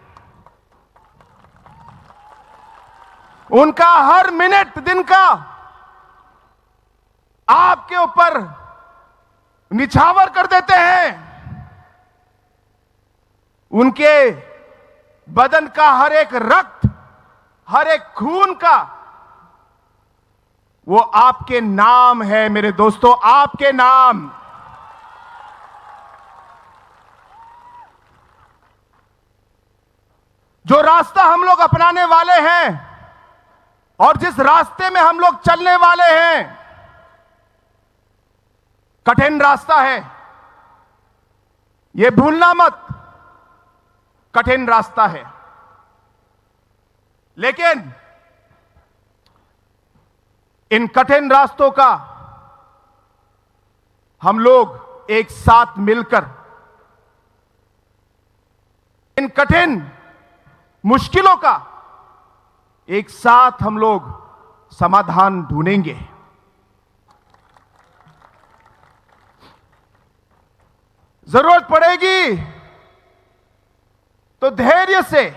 उनका हर मिनट दिन का आपके ऊपर निछावर कर देते हैं। उनके बदन का हर एक रक्त, हर एक खून का वो आपके नाम है मेरे दोस्तों, आपके नाम। जो रास्ता हम लोग अपनाने वाले हैं और जिस रास्ते में हम लोग चलने वाले हैं, कठिन रास्ता है, यह भूलना मत, कठिन रास्ता है। लेकिन इन कठिन रास्तों का हम लोग एक साथ मिलकर इन कठिन मुश्किलों का एक साथ हम लोग समाधान ढूंढेंगे। जरूरत पड़ेगी तो धैर्य से,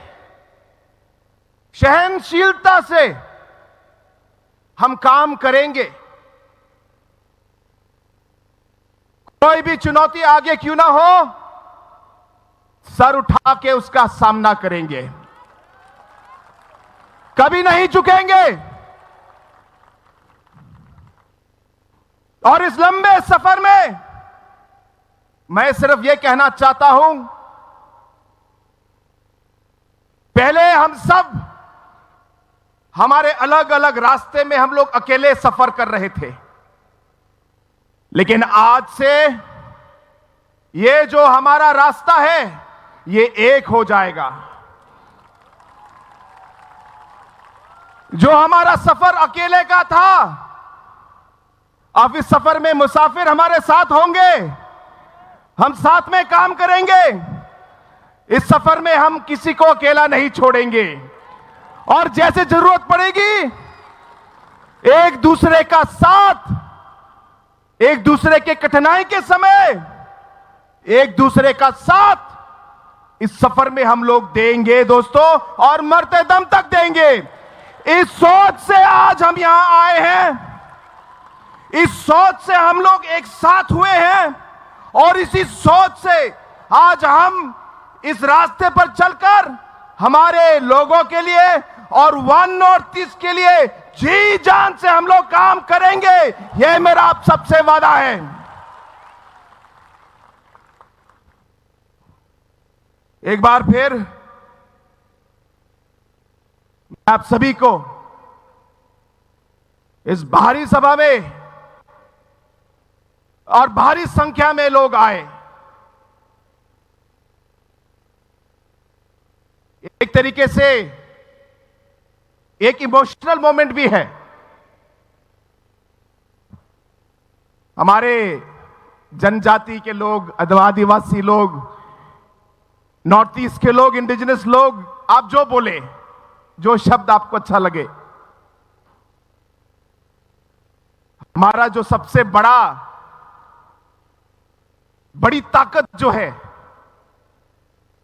सहनशीलता से हम काम करेंगे। कोई भी चुनौती आगे क्यों ना हो, सर उठा के उसका सामना करेंगे, कभी नहीं झुकेंगे। और इस लंबे सफर में मैं सिर्फ यह कहना चाहता हूं, पहले हम सब हमारे अलग अलग रास्ते में हम लोग अकेले सफर कर रहे थे, लेकिन आज से ये जो हमारा रास्ता है ये एक हो जाएगा। जो हमारा सफर अकेले का था, अब इस सफर में मुसाफिर हमारे साथ होंगे, हम साथ में काम करेंगे। इस सफर में हम किसी को अकेला नहीं छोड़ेंगे और जैसे जरूरत पड़ेगी एक दूसरे का साथ, एक दूसरे के कठिनाई के समय एक दूसरे का साथ इस सफर में हम लोग देंगे दोस्तों, और मरते दम तक देंगे। इस सोच से आज हम यहां आए हैं, इस सोच से हम लोग एक साथ हुए हैं और इसी सोच से आज हम इस रास्ते पर चलकर हमारे लोगों के लिए और वन नॉर्थ ईस्ट के लिए जी जान से हम लोग काम करेंगे। यह मेरा आप सबसे वादा है। एक बार फिर मैं आप सभी को इस भारी सभा में और भारी संख्या में लोग आए, एक तरीके से एक इमोशनल मोमेंट भी है। हमारे जनजाति के लोग, आदिवासी लोग, नॉर्थ ईस्ट के लोग, इंडिजिनस लोग, आप जो बोले, जो शब्द आपको अच्छा लगे, हमारा जो सबसे बड़ी ताकत जो है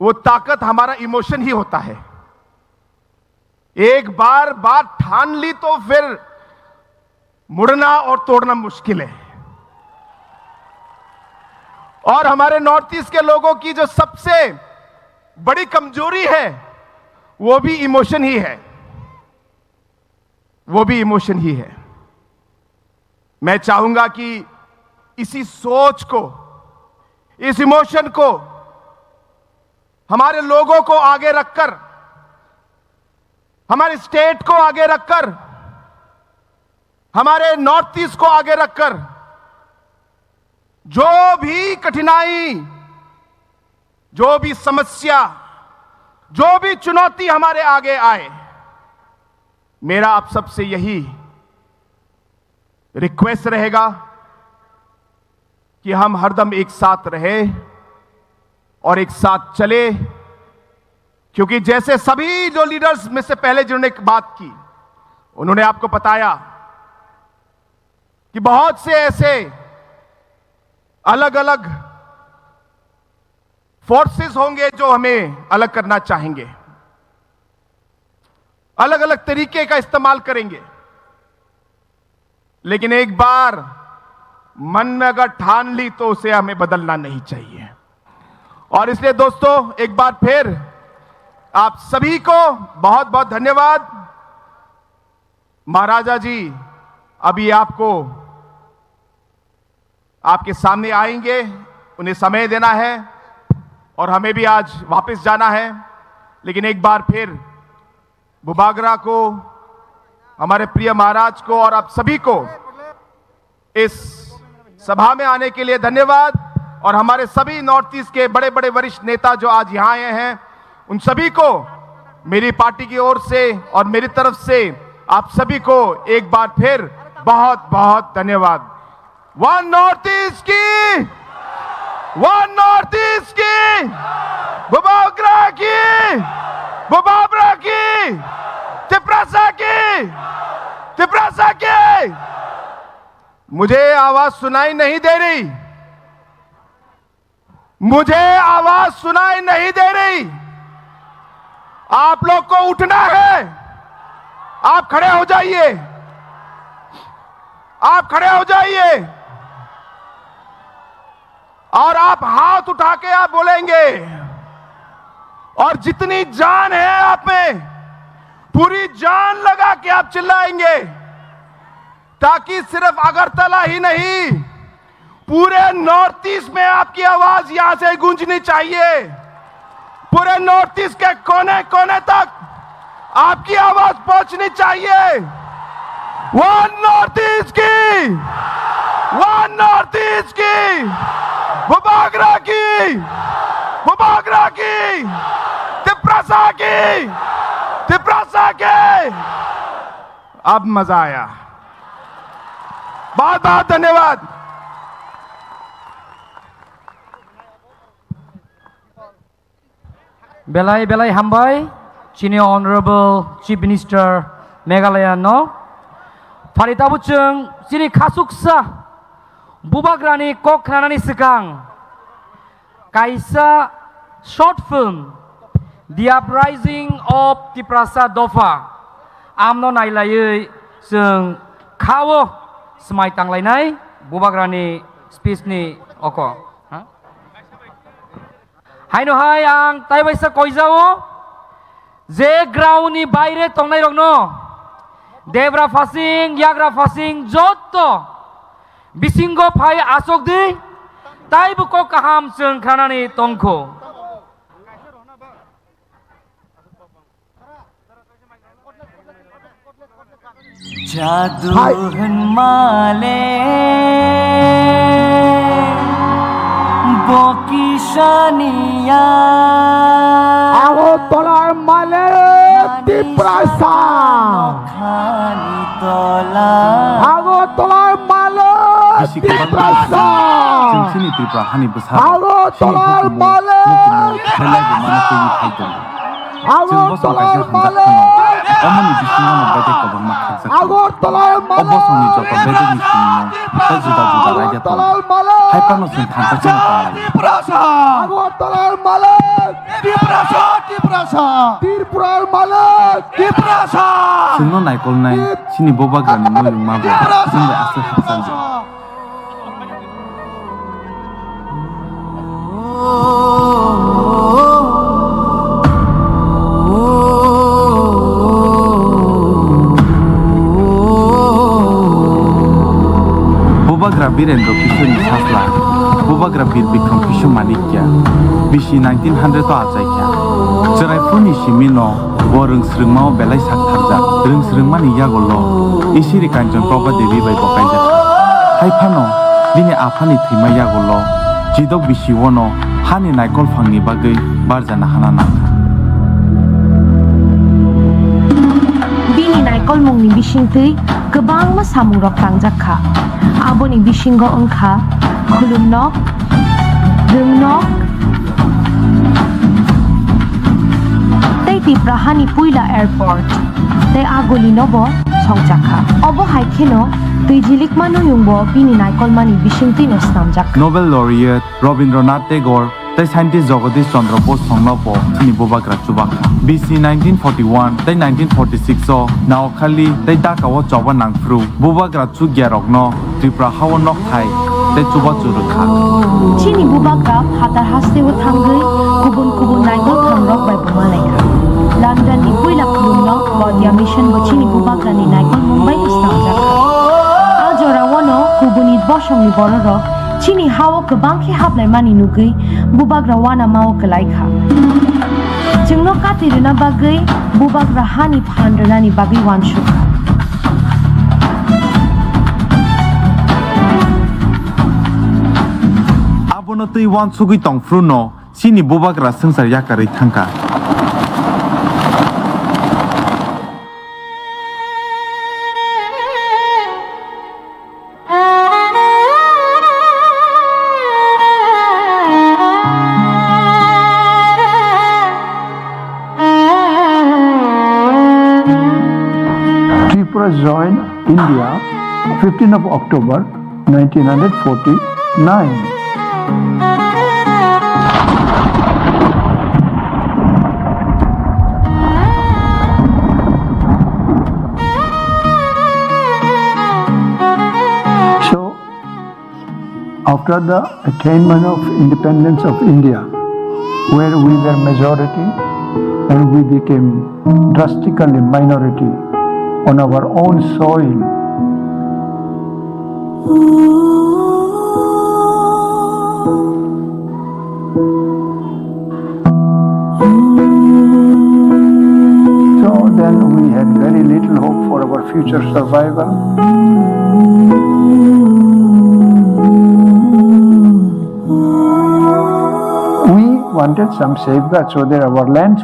वो ताकत हमारा इमोशन ही होता है। एक बार बात ठान ली तो फिर मुड़ना और तोड़ना मुश्किल है। और हमारे नॉर्थ ईस्ट के लोगों की जो सबसे बड़ी कमजोरी है वो भी इमोशन ही है, वो भी इमोशन ही है। मैं चाहूंगा कि इसी सोच को, इस इमोशन को हमारे लोगों को आगे रखकर, हमारे स्टेट को आगे रखकर, हमारे नॉर्थ ईस्ट को आगे रखकर जो भी कठिनाई, जो भी समस्या, जो भी चुनौती हमारे आगे आए, मेरा आप सबसे यही रिक्वेस्ट रहेगा कि हम हरदम एक साथ रहे और एक साथ चले। क्योंकि जैसे सभी जो लीडर्स में से पहले जिन्होंने बात की, उन्होंने आपको बताया कि बहुत से ऐसे अलग अलग फोर्सेस होंगे जो हमें अलग करना चाहेंगे, अलग अलग तरीके का इस्तेमाल करेंगे, लेकिन एक बार मन में अगर ठान ली तो उसे हमें बदलना नहीं चाहिए। और इसलिए दोस्तों एक बार फिर आप सभी को बहुत बहुत धन्यवाद। महाराजा जी अभी आपको आपके सामने आएंगे, उन्हें समय देना है और हमें भी आज वापस जाना है। लेकिन एक बार फिर बुबागरा को, हमारे प्रिय महाराज को और आप सभी को इस सभा में आने के लिए धन्यवाद। और हमारे सभी नॉर्थ ईस्ट के बड़े बड़े वरिष्ठ नेता जो आज यहां आए हैं, उन सभी को मेरी पार्टी की ओर से और मेरी तरफ से आप सभी को एक बार फिर बहुत बहुत धन्यवाद। वन नॉर्थ ईस्ट की, वन नॉर्थ ईस्ट की, बुबागरा की, बुबागरा की, तिपरासा की, तिपरासा की। मुझे आवाज सुनाई नहीं दे रही, मुझे आवाज सुनाई नहीं दे रही। आप लोग को उठना है, आप खड़े हो जाइए, आप खड़े हो जाइए। और आप हाथ उठा के आप बोलेंगे और जितनी जान है आप में पूरी जान लगा के आप चिल्लाएंगे, ताकि सिर्फ अगरतला ही नहीं पूरे नॉर्थ ईस्ट में आपकी आवाज यहां से गूंजनी चाहिए। पूरे नॉर्थ ईस्ट के कोने कोने तक आपकी आवाज पहुंचनी चाहिए। वन नॉर्थ ईस्ट की, वन नॉर्थ ईस्ट की, बुबागरा की, बुबागरा की, तिपरासा की, तिपरासा के। अब मजा आया। बहुत बहुत धन्यवाद। Belai belai hambai, Chini Honorable Chief Minister Meghalaya no. Parita bucung Chini kasuksa Bubagrani kokranani sekang. Kaisa short film The Uprising of Tiprasa Dofa. Amno nailayai sung kawo semai tanglainai Bubagrani speech ni oko. Haino hai ang taibaisa koizao je ground ni baire tongnai rokno Debra fasing Yagra fasing joto bisingo phai asok di taibu ko kaham sung khanani tongko jadu hanmale Bokishania Agotolar male Tiprasa Agotolar male Tiprasa Agotolar male Agotolar male Agotolar Sino naikol nai sini Bubagrani moyung mabo sini asal haksanji. Bubagra Birendro Kishoni Sasla, Bubagra Bir Bikram Kishu Manikya, Bishi 1900 to Azaikya. Cerai Funi Shimino, Warung Srengmao Belai Saktarja, Rung Srengmani Yagolo, Isiri Kanjon Proba Devi by Bokaja. Hai Pano, Dini Apani Tima Yagolo, Jidok Bishi Wono, Hani Naikol Fangi Bagai, Barzana Hananaka. Bini Naikol Mungni Bishingtui, Gebang Masamung Rok Tangjaka. Aboni Bishingo Ongka, Kulumnok, Rungnok, Tei Tiprahani Puila Airport, Tei Agoli Nobo, Songjaka. Obo Haikeno, Tui Jilik Manu Yungbo, Bini Naikol Mani Bishingtino Snamjaka. Nobel laureate Rabindranath Tagore, the scientist Jagadish Chandra Bose Songlapo, Chini Bubagra Chubaka. BC 1941, the 1946 so, now Kali, the Dakawa Chawa Nangfru, Bubagra Chugyarogno, Tripura Hawa Nok Thai, the Chuba Churukha. Chini Bubagra, Hatar Haste with Hungary, Kubun Naikol Kangrok by Bumaleka. London ni Puila Kulumnok, Gaudia Mission, Chini Bubagra ni Naikol Mumbai Snamjaka. Ajora Wono, Kubunid Boshong ni Bororo, Chini Hawa Kabangki Hablai Mani Nugui, Bubagra Wana Mao Kalaika. Jengno Katirina Bagai, Bubagra Hani Pandranani Bagi Wanshuka. Abono tui wan sugui tong fruno, sini Bubagra sengsar yakari tangka. Tripura joined India 15 of October 1949. So, after after the attainment of independence of India, where we were majority and we became drastically minority on our own soil. So then we had very little hope for our future survival. We wanted some safeguards so that our land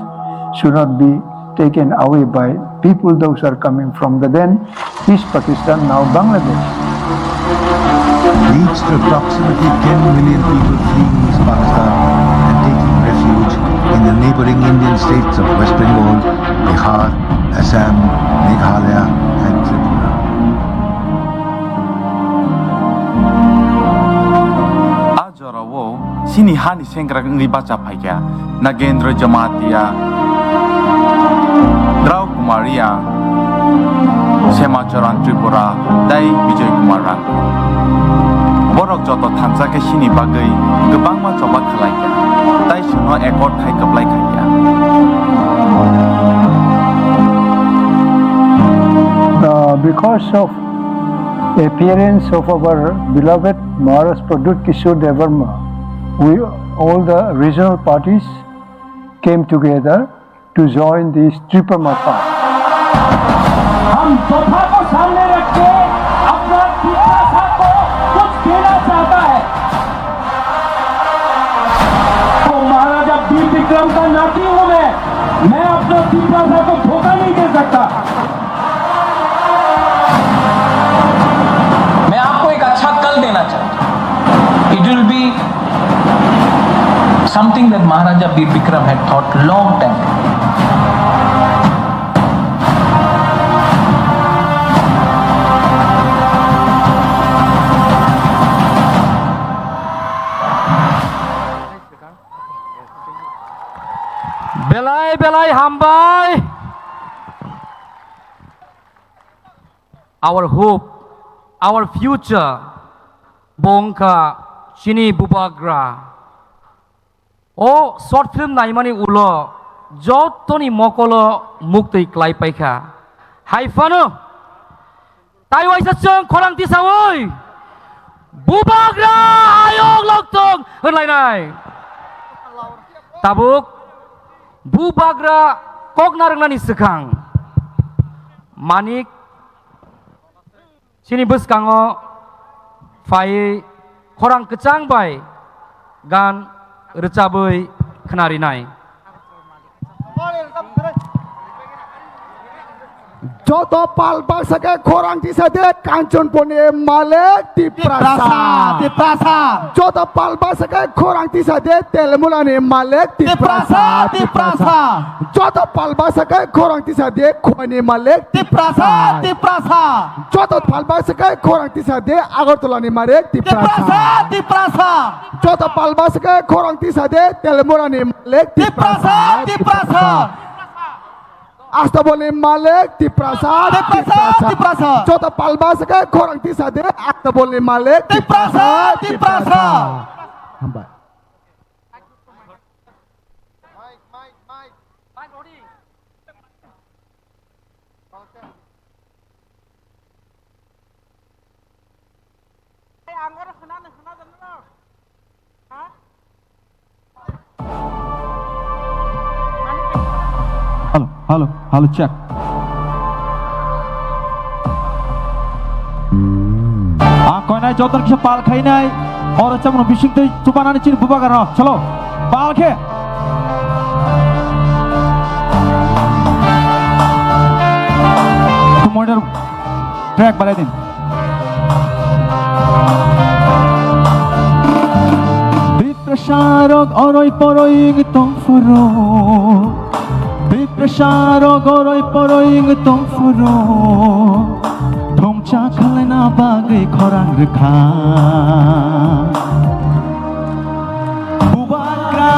should not be taken away by people those are coming from the then East Pakistan, now Bangladesh. Reached approximately 10 million people fleeing East Pakistan and taking refuge in the neighboring Indian states of West Bengal, Bihar, Assam, Meghalaya and Tripura. Ajarawo sini hani sengkrak ngi baca paikya Nagendra Jamatia Draw Kumaria Semacharan Tripura Dai Vijay Kumaran Borok joto thansa ke sini bagai gebang ma coba khalaiya tai suno ekor thai kaplai khaiya Because of appearance of our beloved Maharaj Pradut Kishore Devarma, all the regional parties came together to join this Triparma path. हम तोहफा को सामने रख के अपना पितासा को कुछ देना चाहता है तो महाराजा वीर विक्रम का नाती हूं मैं अपना पितासा को धोखा नहीं दे सकता मैं आपको एक अच्छा कल देना चाहता हूं it will be something that Maharaja Bir Vikram had thought long time Belai belai hambai. Our hope, our future. Bongka Chini Bubagra. Oh, short film naimani ulo. Jotoni mokolo mukti klai paika. Hai fano. Taiwai sachang korang tisawoi. Bubagra ayong loktong. Henlai nai. Tabuk. Bubagra kok narangnani sekang manik sini beskango fai korang kecang bai gan recabai kenari nai Joto palbak sake korang tisade kancon pone malek di prasa Joto palbak sake korang tisade telmulane malek di prasa Joto palbak sake korang tisade khone malek di prasa Joto palbak sake korang tisade agartolane malek di prasa Joto palbak sake korang tisade telmulane malek di prasa Asta boleh malek di prasad Jota palba saka korang tisade asta boleh malek di prasad Hambat Halo check koi nai jotor kisah pal khai nai और अच्छा मनो बिशिंग ते चुपाना चिन बुबा कर रहा चलो पाल के तुम मॉनिटर ट्रैक बना दिन Biprasarog oroy poroy tong furo Biprasarog oroy poroy tong furo Thongcha khalena bagai khorang rekha Bubagra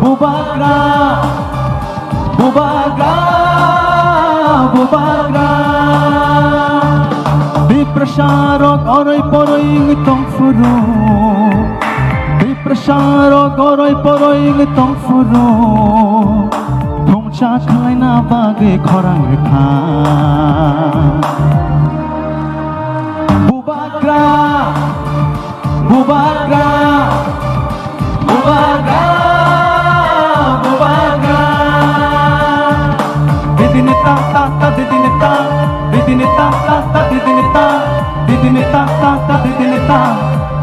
Bubagra Bubagra Bubagra Biprasarog oroy poroy poroing tong furo di prasaro goroi poroing tong furo thongcha khlai na bagai khorang rekha bubagra bubagra bubagra bubagra didinita ta ta didinita didinita ta ta didinita didinita ta ta didinita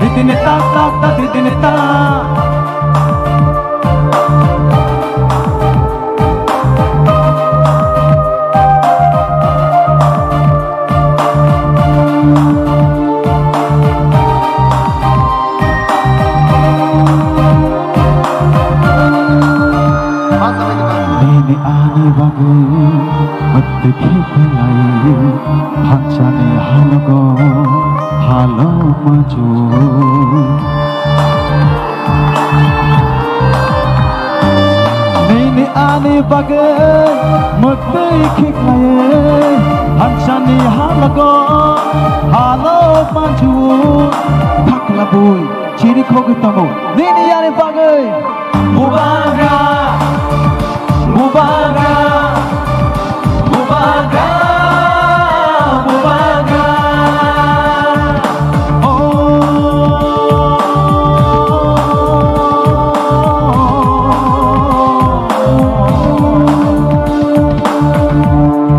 didinita ta ta didinita ini ani bagai mati khilai hanchane halago halo maju ini ani bagai mati khilai hanchane halago halo maju thakla bui chiri khogtamu ini ani bagai bubagra bubagra bubagra bubagra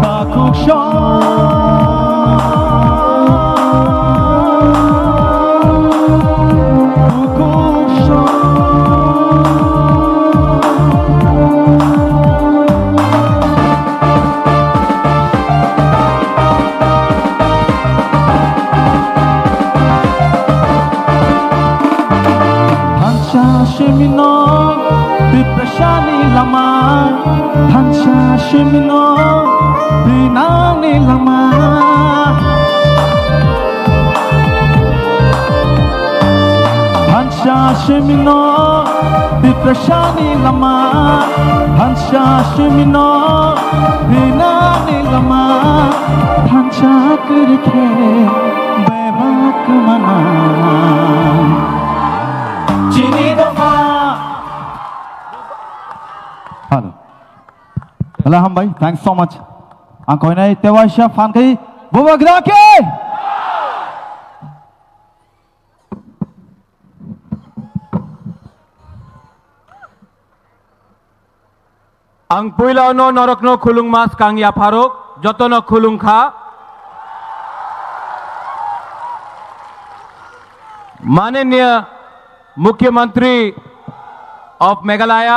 takuk Shimino, Biprashani Lama, Hansha Shimino, Binani Lama. Hansha Shimino, Biprashani Lama, Hansha Shimino, Binani Lama, Hansha Kurike, Bebak Mana. Hello. Hello, Hambai. Thanks so much. Angkoi nai Tewasha fan kai Bubagra ke. Ang puila no norok no khulung mas kang ya pharok joto no khulung kha माननीय मुख्यमंत्री of Meghalaya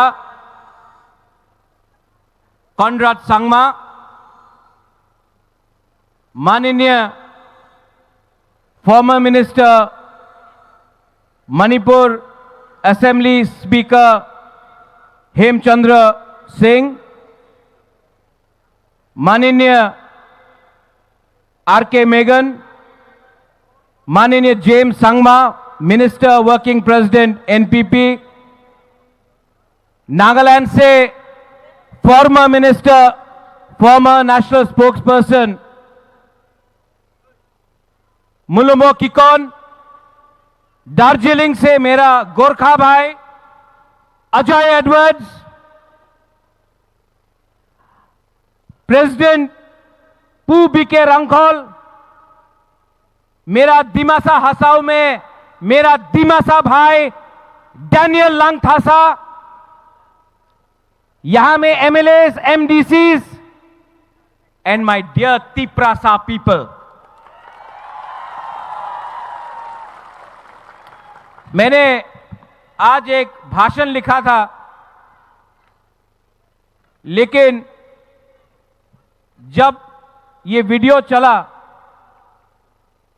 Conrad Sangma, माननीय former minister Manipur assembly speaker Hemchandra Singh, माननीय RK. Megen, माननीय James Sangma, minister working president NPP, Nagaland से former minister, former national spokesperson Mulumo Kikon, Darjeeling से मेरा गोरखा भाई Ajay Edwards, president Pu BK Rankhol, मेरा दिमासा हसाऊ में मेरा दिमासा भाई डैनियल लंगथासा, यहां में MLAs, MDCs and my dear Tiprasa people. मैंने आज एक भाषण लिखा था, लेकिन जब ये वीडियो चला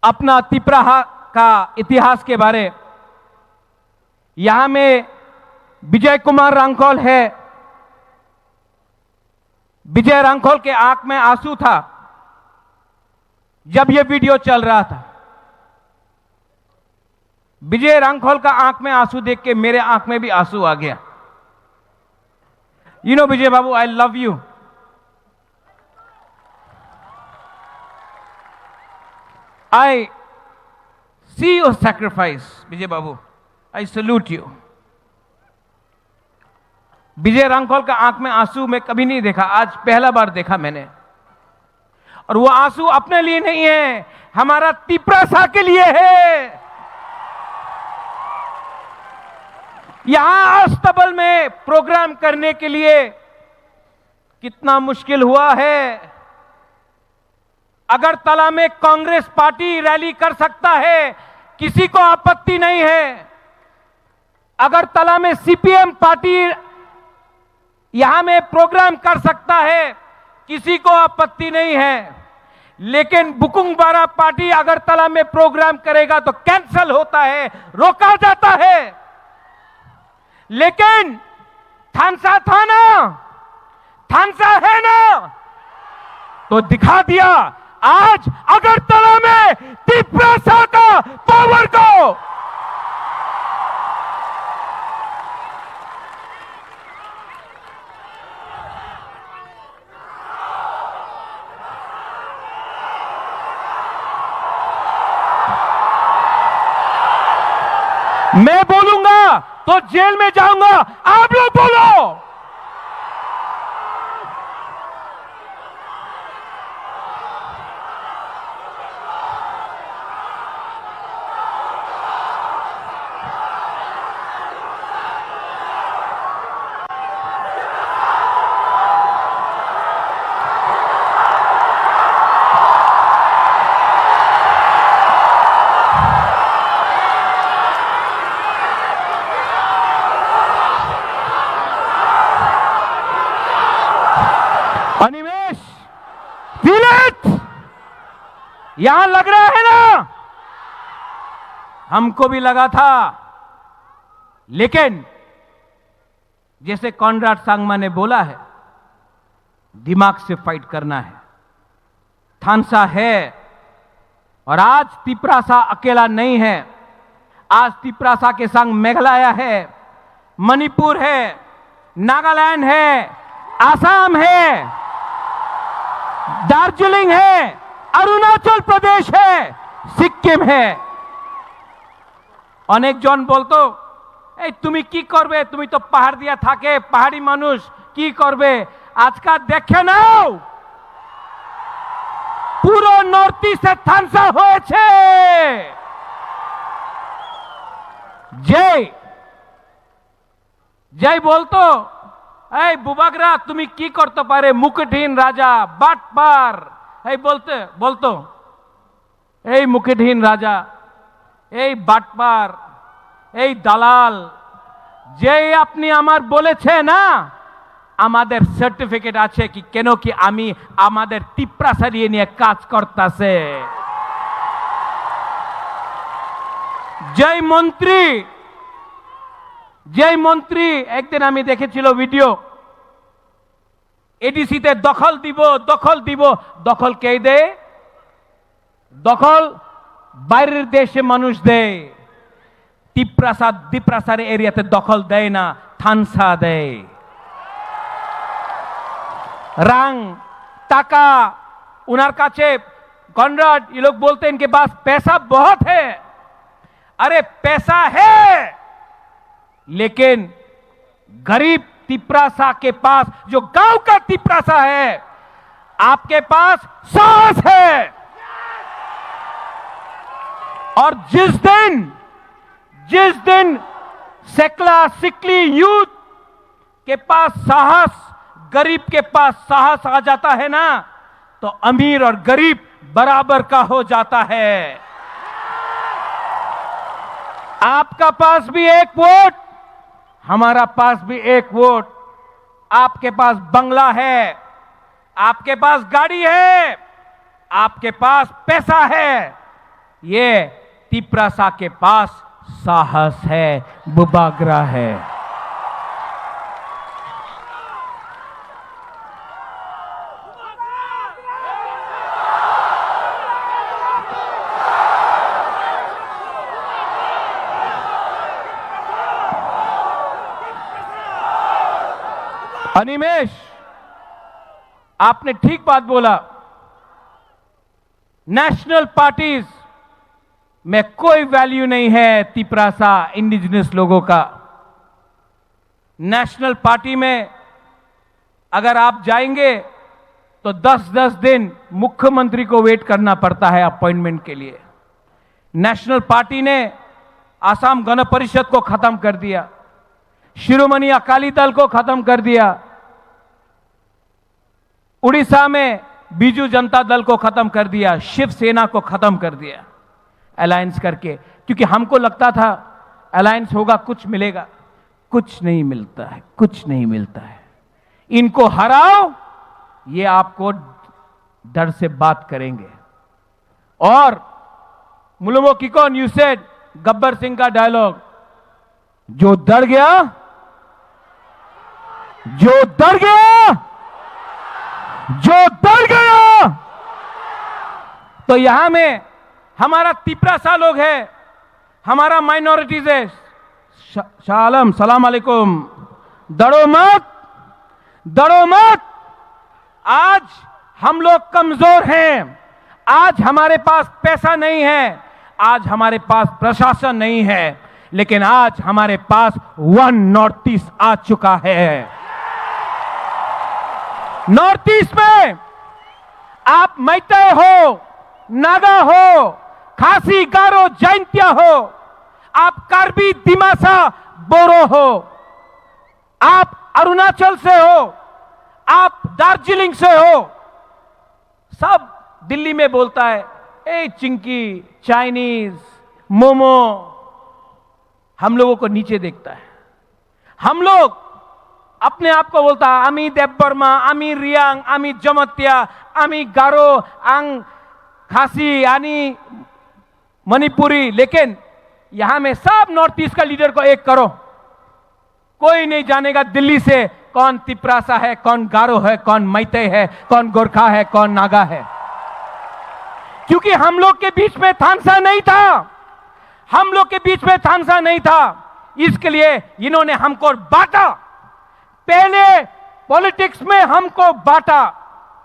अपना तिप्रा का इतिहास के बारे, यहां में विजय कुमार रांखोल है, विजय रांखोल के आंख में आंसू था जब ये वीडियो चल रहा था। विजय रांखोल का आंख में आंसू देख के मेरे आंख में भी आंसू आ गया। You know Vijay Babu, I love you. I see your sacrifice, Vijay Babu. I salute you. विजय रांगखोल का आंख में आंसू मैं कभी नहीं देखा, आज पहला बार देखा मैंने। और वो आंसू अपने लिए नहीं है, हमारा तिपरासा के लिए है। यहां अस्तबल में प्रोग्राम करने के लिए कितना मुश्किल हुआ है। अगरतला में कांग्रेस पार्टी रैली कर सकता है, किसी को आपत्ति नहीं है। अगरतला में सीपीएम पार्टी यहां में प्रोग्राम कर सकता है, किसी को आपत्ति नहीं है। लेकिन बुकुंगबारा पार्टी अगरतला में प्रोग्राम करेगा तो कैंसिल होता है, रोका जाता है। लेकिन थानसा था ना, थानसा है ना, तो दिखा दिया आज अगरतला में तिपरासा का पावर को। मैं बोलूंगा तो जेल में जाऊंगा, आप लोग बोलो। अनिमेश, फील इट, यहां लग रहा है ना, हमको भी लगा था। लेकिन जैसे कॉनराड सांगमा ने बोला है, दिमाग से फाइट करना है। थानसा है और आज तिपरासा अकेला नहीं है। आज तिपरासा के संग मेघालय है, मणिपुर है, नागालैंड है, आसाम है, दार्जिलिंग है, अरुणाचल प्रदेश है, सिक्किम है। अनेक जन बोलतो ए तुमी की करबे, तुमी तो पहाड़ दिया थाके, पहाड़ी मानुष की करबे। आज का देखे नाओ पुरो नॉर्थ इस्टे थानसा হয়েছে। जय जय बोलतो এই বুবাগরা তুমি কি করতে পারে, মুকুটহীন রাজা, বাটপার, এই বলতো এই মুকুটহীন রাজা, এই বাটপার, এই দালাল, যেই আপনি আমার বলেছে না আমাদের সার্টিফিকেট আছে কি কেন কি আমি আমাদের তিপরাসা নিয়ে কাজ করতেছে। যেই মন্ত্রী একদিন আমি দেখেছিল ভিডিও, এডিসিতে দখল দিব, দখল কে দেয়? দখল বাইরের দেশে মানুষ দেয়। তিপরাসার এরিয়াতে দখল দেয় না, থানসা দেয়। রাং টাকা उनार काचे कॉनराड, ये लोग बोलते हैं इनके पास पैसा बहुत है। अरे पैसा है, लेकिन गरीब तिपरासा के पास, जो गांव का तिपरासा है, आपके पास साहस है। और जिस दिन सेकला सिकली यूथ के पास साहस, गरीब के पास साहस आ जाता है ना, तो अमीर और गरीब बराबर का हो जाता है। आपका पास भी एक वोट, हमारा पास भी एक वोट। आपके पास बंगला है, आपके पास गाड़ी है, आपके पास पैसा है, ये तिपरासा के पास साहस है, बुबागरा है। अनिमेश, आपने ठीक बात बोला। नेशनल पार्टीज में कोई वैल्यू नहीं है तिपरासा इंडिजिनस लोगों का। नेशनल पार्टी में अगर आप जाएंगे तो 10-10 दिन मुख्यमंत्री को वेट करना पड़ता है अपॉइंटमेंट के लिए। नेशनल पार्टी ने आसाम गण परिषद को खत्म कर दिया, शिरोमणि अकाली दल को खत्म कर दिया, उड़ीसा में बीजू जनता दल को खत्म कर दिया, शिवसेना को खत्म कर दिया अलायंस करके, क्योंकि हमको लगता था अलायंस होगा कुछ मिलेगा। कुछ नहीं मिलता है, कुछ नहीं मिलता है। इनको हराओ, ये आपको डर से बात करेंगे। और मुलुमो किकोन यू सेड, गब्बर सिंह का डायलॉग, जो डर गया, जो डर गया, जो डर गया। तो यहां में हमारा तिपरासा लोग है, हमारा माइनॉरिटीज है। शालम सलाम अलैकुम, डरो मत, डरो मत। आज हम लोग कमजोर हैं, आज हमारे पास पैसा नहीं है, आज हमारे पास प्रशासन नहीं है, लेकिन आज हमारे पास वन नॉर्थ ईस्ट आ चुका है। नॉर्थ ईस्ट में आप मैतेई हो, नागा हो, खासी, गारो, जैंतिया हो, आप कार्बी, दिमासा, बोरो हो, आप अरुणाचल से हो, आप दार्जिलिंग से हो, सब दिल्ली में बोलता है ए चिंकी, चाइनीज, मोमो। हम लोगों को नीचे देखता है। हम लोग अपने आप को बोलता है आमी देवबर्मा, आमी रियांग, आमी जमतिया, आमी गारो, आंग खासी, आनी मणिपुरी। लेकिन यहां में सब नॉर्थ ईस्ट का लीडर को एक करो, कोई नहीं जानेगा दिल्ली से कौन तिपरासा है, कौन गारो है, कौन मैतेई है, कौन गोरखा है, कौन नागा है। क्योंकि हम लोग के बीच में थानसा नहीं था, हम लोग के बीच में थानसा नहीं था। इसके लिए इन्होंने हमको बांटा। पहले पॉलिटिक्स में हमको बांटा,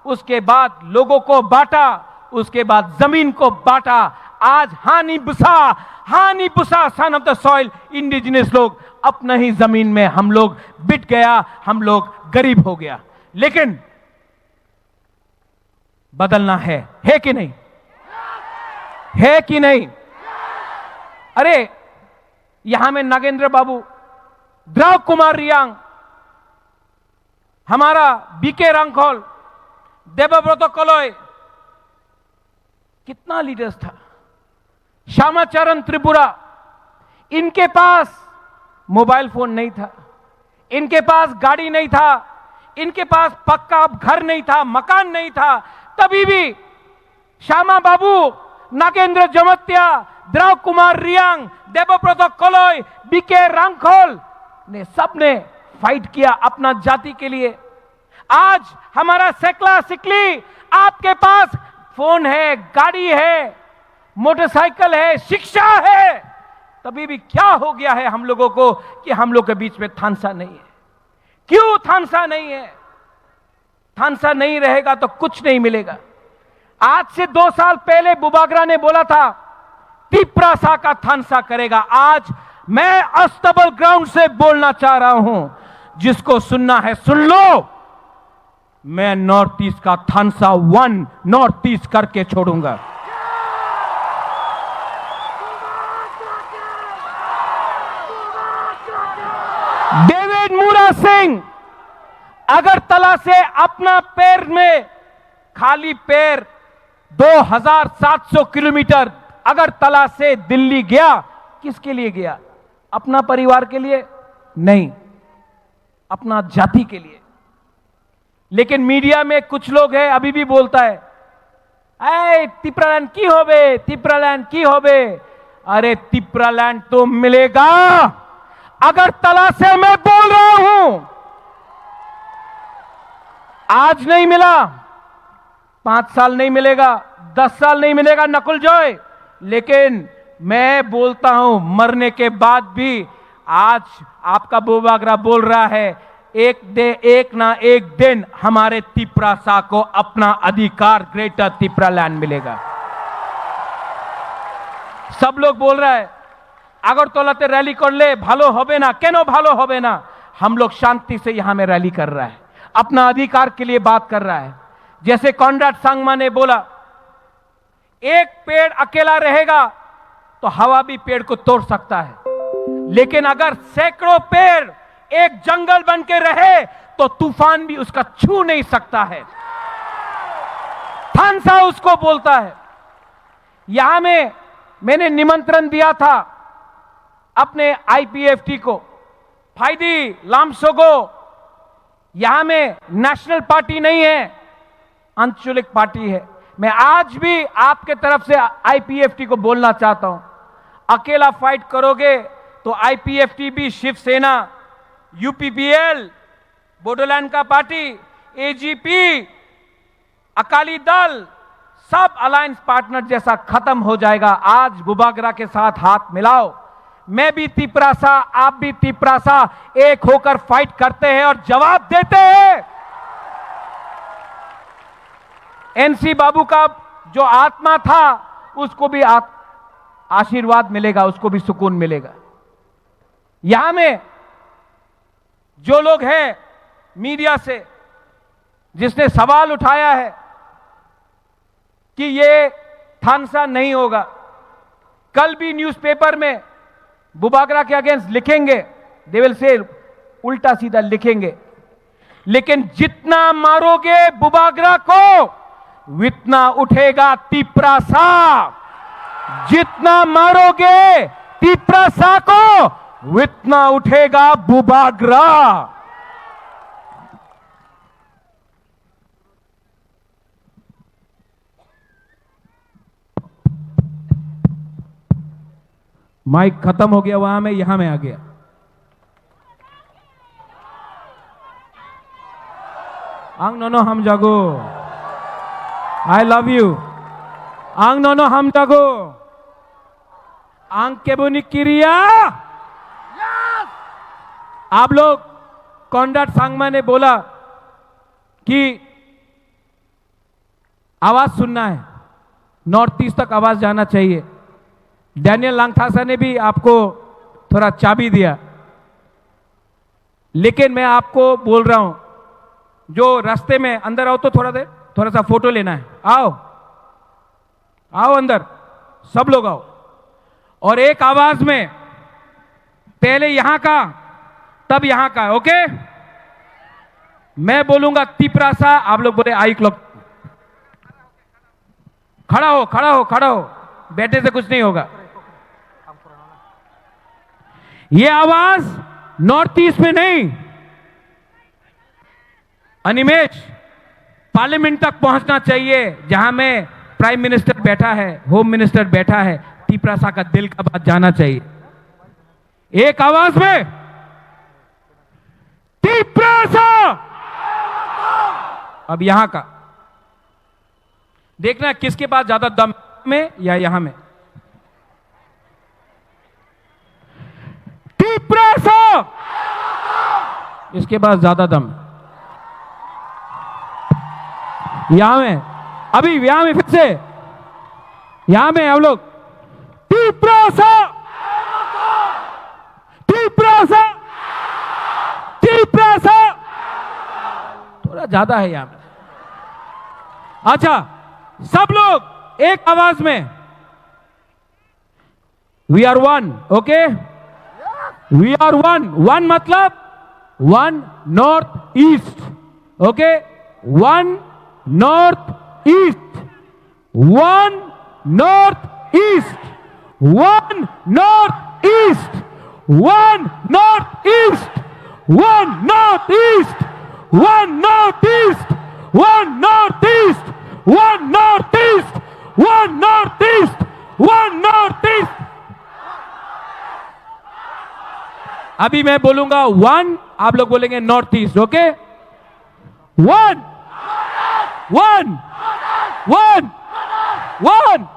उसके बाद लोगों को बांटा, उसके बाद जमीन को बांटा। आज हानि बुसा son of the soil indigenous लोग अपना ही जमीन में हम लोग बिट गया, हम लोग गरीब हो गया। लेकिन बदलना है कि नहीं? है कि नहीं? अरे यहां में नागेंद्र बाबू, द्रव कुमार रियांग, हमारा बीके रांखोल, देवव्रत कलोय, कितना लीडर्स था, श्यामाचरण त्रिपुरा। इनके पास मोबाइल फोन नहीं था, इनके पास गाड़ी नहीं था, इनके पास पक्का घर नहीं था, मकान नहीं था। तभी भी श्यामा बाबू, नागेंद्र जमतिया, द्रव कुमार रियांग, देवव्रत कलोय, बीके रांखोल ने सबने फाइट किया अपना जाति के लिए। आज हमारा सेकला सिकली, आपके पास फोन है, गाड़ी है, मोटरसाइकिल है, शिक्षा है, तभी भी क्या हो गया है हम लोगों को कि हम लोग के बीच में थानसा नहीं है। क्यों थानसा नहीं है? थानसा नहीं रहेगा तो कुछ नहीं मिलेगा। आज से 2 साल पहले बुबागरा ने बोला था तिपरासा का थानसा करेगा। आज मैं अस्तबल ग्राउंड से बोलना चाह रहा हूं, जिसको सुनना है सुन लो। मैं नॉर्थ ईस्ट का थानसा 1 नॉर्थ ईस्ट करके छोड़ूंगा। डेविड मूरा सिंह अगरतला से अपना पैर में खाली पैर 2700 किलोमीटर अगरतला से दिल्ली गया। किसके लिए गया? अपना परिवार के लिए नहीं, अपना जाति के लिए। लेकिन मीडिया में कुछ लोग हैं अभी भी बोलता है ऐ तिपरालैंड की होबे, तिपरालैंड की होबे। अरे तिपरालैंड तो मिलेगा। अगरतला से मैं बोल रहा हूं, आज नहीं मिला, 5 साल नहीं मिलेगा, 10 साल नहीं मिलेगा नकुल जॉय, लेकिन मैं बोलता हूं मरने के बाद भी। आज आपका बुबागरा बोल रहा है एक ना एक दिन हमारे तिपरासा को अपना अधिकार ग्रेटर तिपरालैंड मिलेगा। सब लोग बोल रहा है আগরতলাতে रैली করলে ভালো হবে না কেন ভালো হবে না हम लोग शांति से यहां में रैली कर रहा है अपना अधिकार के लिए बात कर रहा है जैसे कॉनराड सांगमा ने बोला एक पेड़ अकेला रहेगा तो हवा भी पेड़ को तोड़ सकता है लेकिन अगर सैकड़ों पेड़ एक जंगल बन के रहे तो तूफान भी उसका छू नहीं सकता है थानसा उसको बोलता है यहां में मैंने निमंत्रण दिया था अपने आईपीएफटी को फाइदी लामसोगो यहां में नेशनल पार्टी नहीं है आंचलिक पार्टी है मैं आज भी आपके तरफ से आईपीएफटी को बोलना चाहता हूं अकेला फाइट करोगे तो आईपीएफटी भी शिवसेना यूपीपीएल बोडोलैंड का पार्टी एजीपी अकाली दल सब अलायंस पार्टनर जैसा खत्म हो जाएगा आज बुबागरा के साथ हाथ मिलाओ मैं भी तिपरासा आप भी तिपरासा एक होकर फाइट करते हैं और जवाब देते हैं एनसी बाबू का जो आत्मा था उसको भी आशीर्वाद मिलेगा उसको भी सुकून मिलेगा यहां में जो लोग हैं मीडिया से जिसने सवाल उठाया है कि ये थानसा नहीं होगा कल भी न्यूज़पेपर में बुबागरा के अगेंस्ट लिखेंगे दे विल से उल्टा सीधा लिखेंगे लेकिन जितना मारोगे बुबागरा को उतना उठेगा तिपरासा जितना मारोगे तिपरासा को उतना उठेगा बुबागरा माइक खत्म हो गया वहां में यहां में आ गया आंग नोनो हम जागो आई लव यू आंग नोनो हम जागो आंग के बुनी किरिया आप लोग कॉनराड सांगमा ने बोला कि आवाज सुनना है नॉर्थ ईस्ट तक आवाज जाना चाहिए डैनियल लांगथासा ने भी आपको थोड़ा चाबी दिया लेकिन मैं आपको बोल रहा हूं जो रास्ते में अंदर आओ तो थोड़ा सा फोटो लेना है आओ आओ अंदर सब लोग आओ और एक आवाज में पहले यहां का तब यहां का ओके मैं बोलूंगा तिपरासा आप लोग बोले आई क्लब खड़ा हो खड़ा हो खड़ा हो बैठे से कुछ नहीं होगा ये आवाज नॉर्थ ईस्ट में नहीं अनिमेश पार्लियामेंट तक पहुंचना चाहिए जहां में प्राइम मिनिस्टर बैठा है होम मिनिस्टर बैठा है तिपरासा का दिल का बात जाना चाहिए एक आवाज में तिपरासा अब यहां का देखना किसके पास ज्यादा दम में या यहां में तिपरासा इसके पास ज्यादा दम यहां में अभी यहां में फिर से यहां में हम लोग तिपरासा तिपरासा तिपरासा थोड़ा ज्यादा है यहां में अच्छा सब लोग एक आवाज में we are one okay we are one one मतलब one north east okay one north east one north east one north east one north east one north east one north east one north east one north east one north east one north east अभी मैं बोलूंगा one आप लोग बोलेंगे north east okay one one one one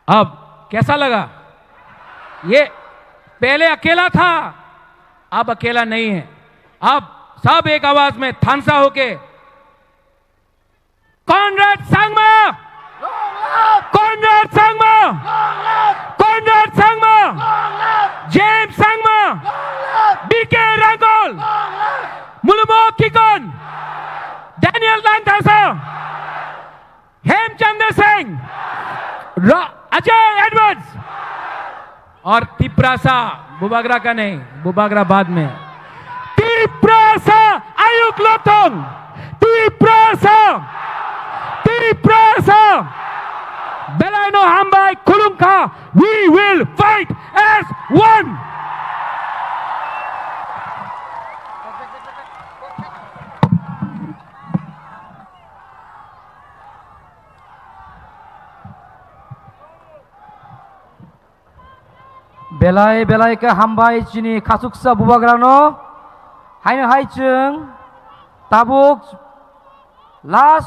अब कैसा लगा ये पहले अकेला था अब अकेला नहीं है अब सब एक आवाज में थानसा होके Conrad Sangma Conrad Sangma, Conrad Sangma, James Sangma, BK Rangol, Mulmo Kikon, Daniel Lantasa, Hemchandra Singh, Ajay Edwards और तिप्रासा, बुबागरा का नहीं, बुबागरा बाद में, तिप्रासा आयुक लोथोंग, तिप्रासा, तिप्रासा, बेलायनो हमबाय खुलुमखा, we will fight as one. Belai belai ke hambai cini kasuksa bubagrano haino hai chung tabuk last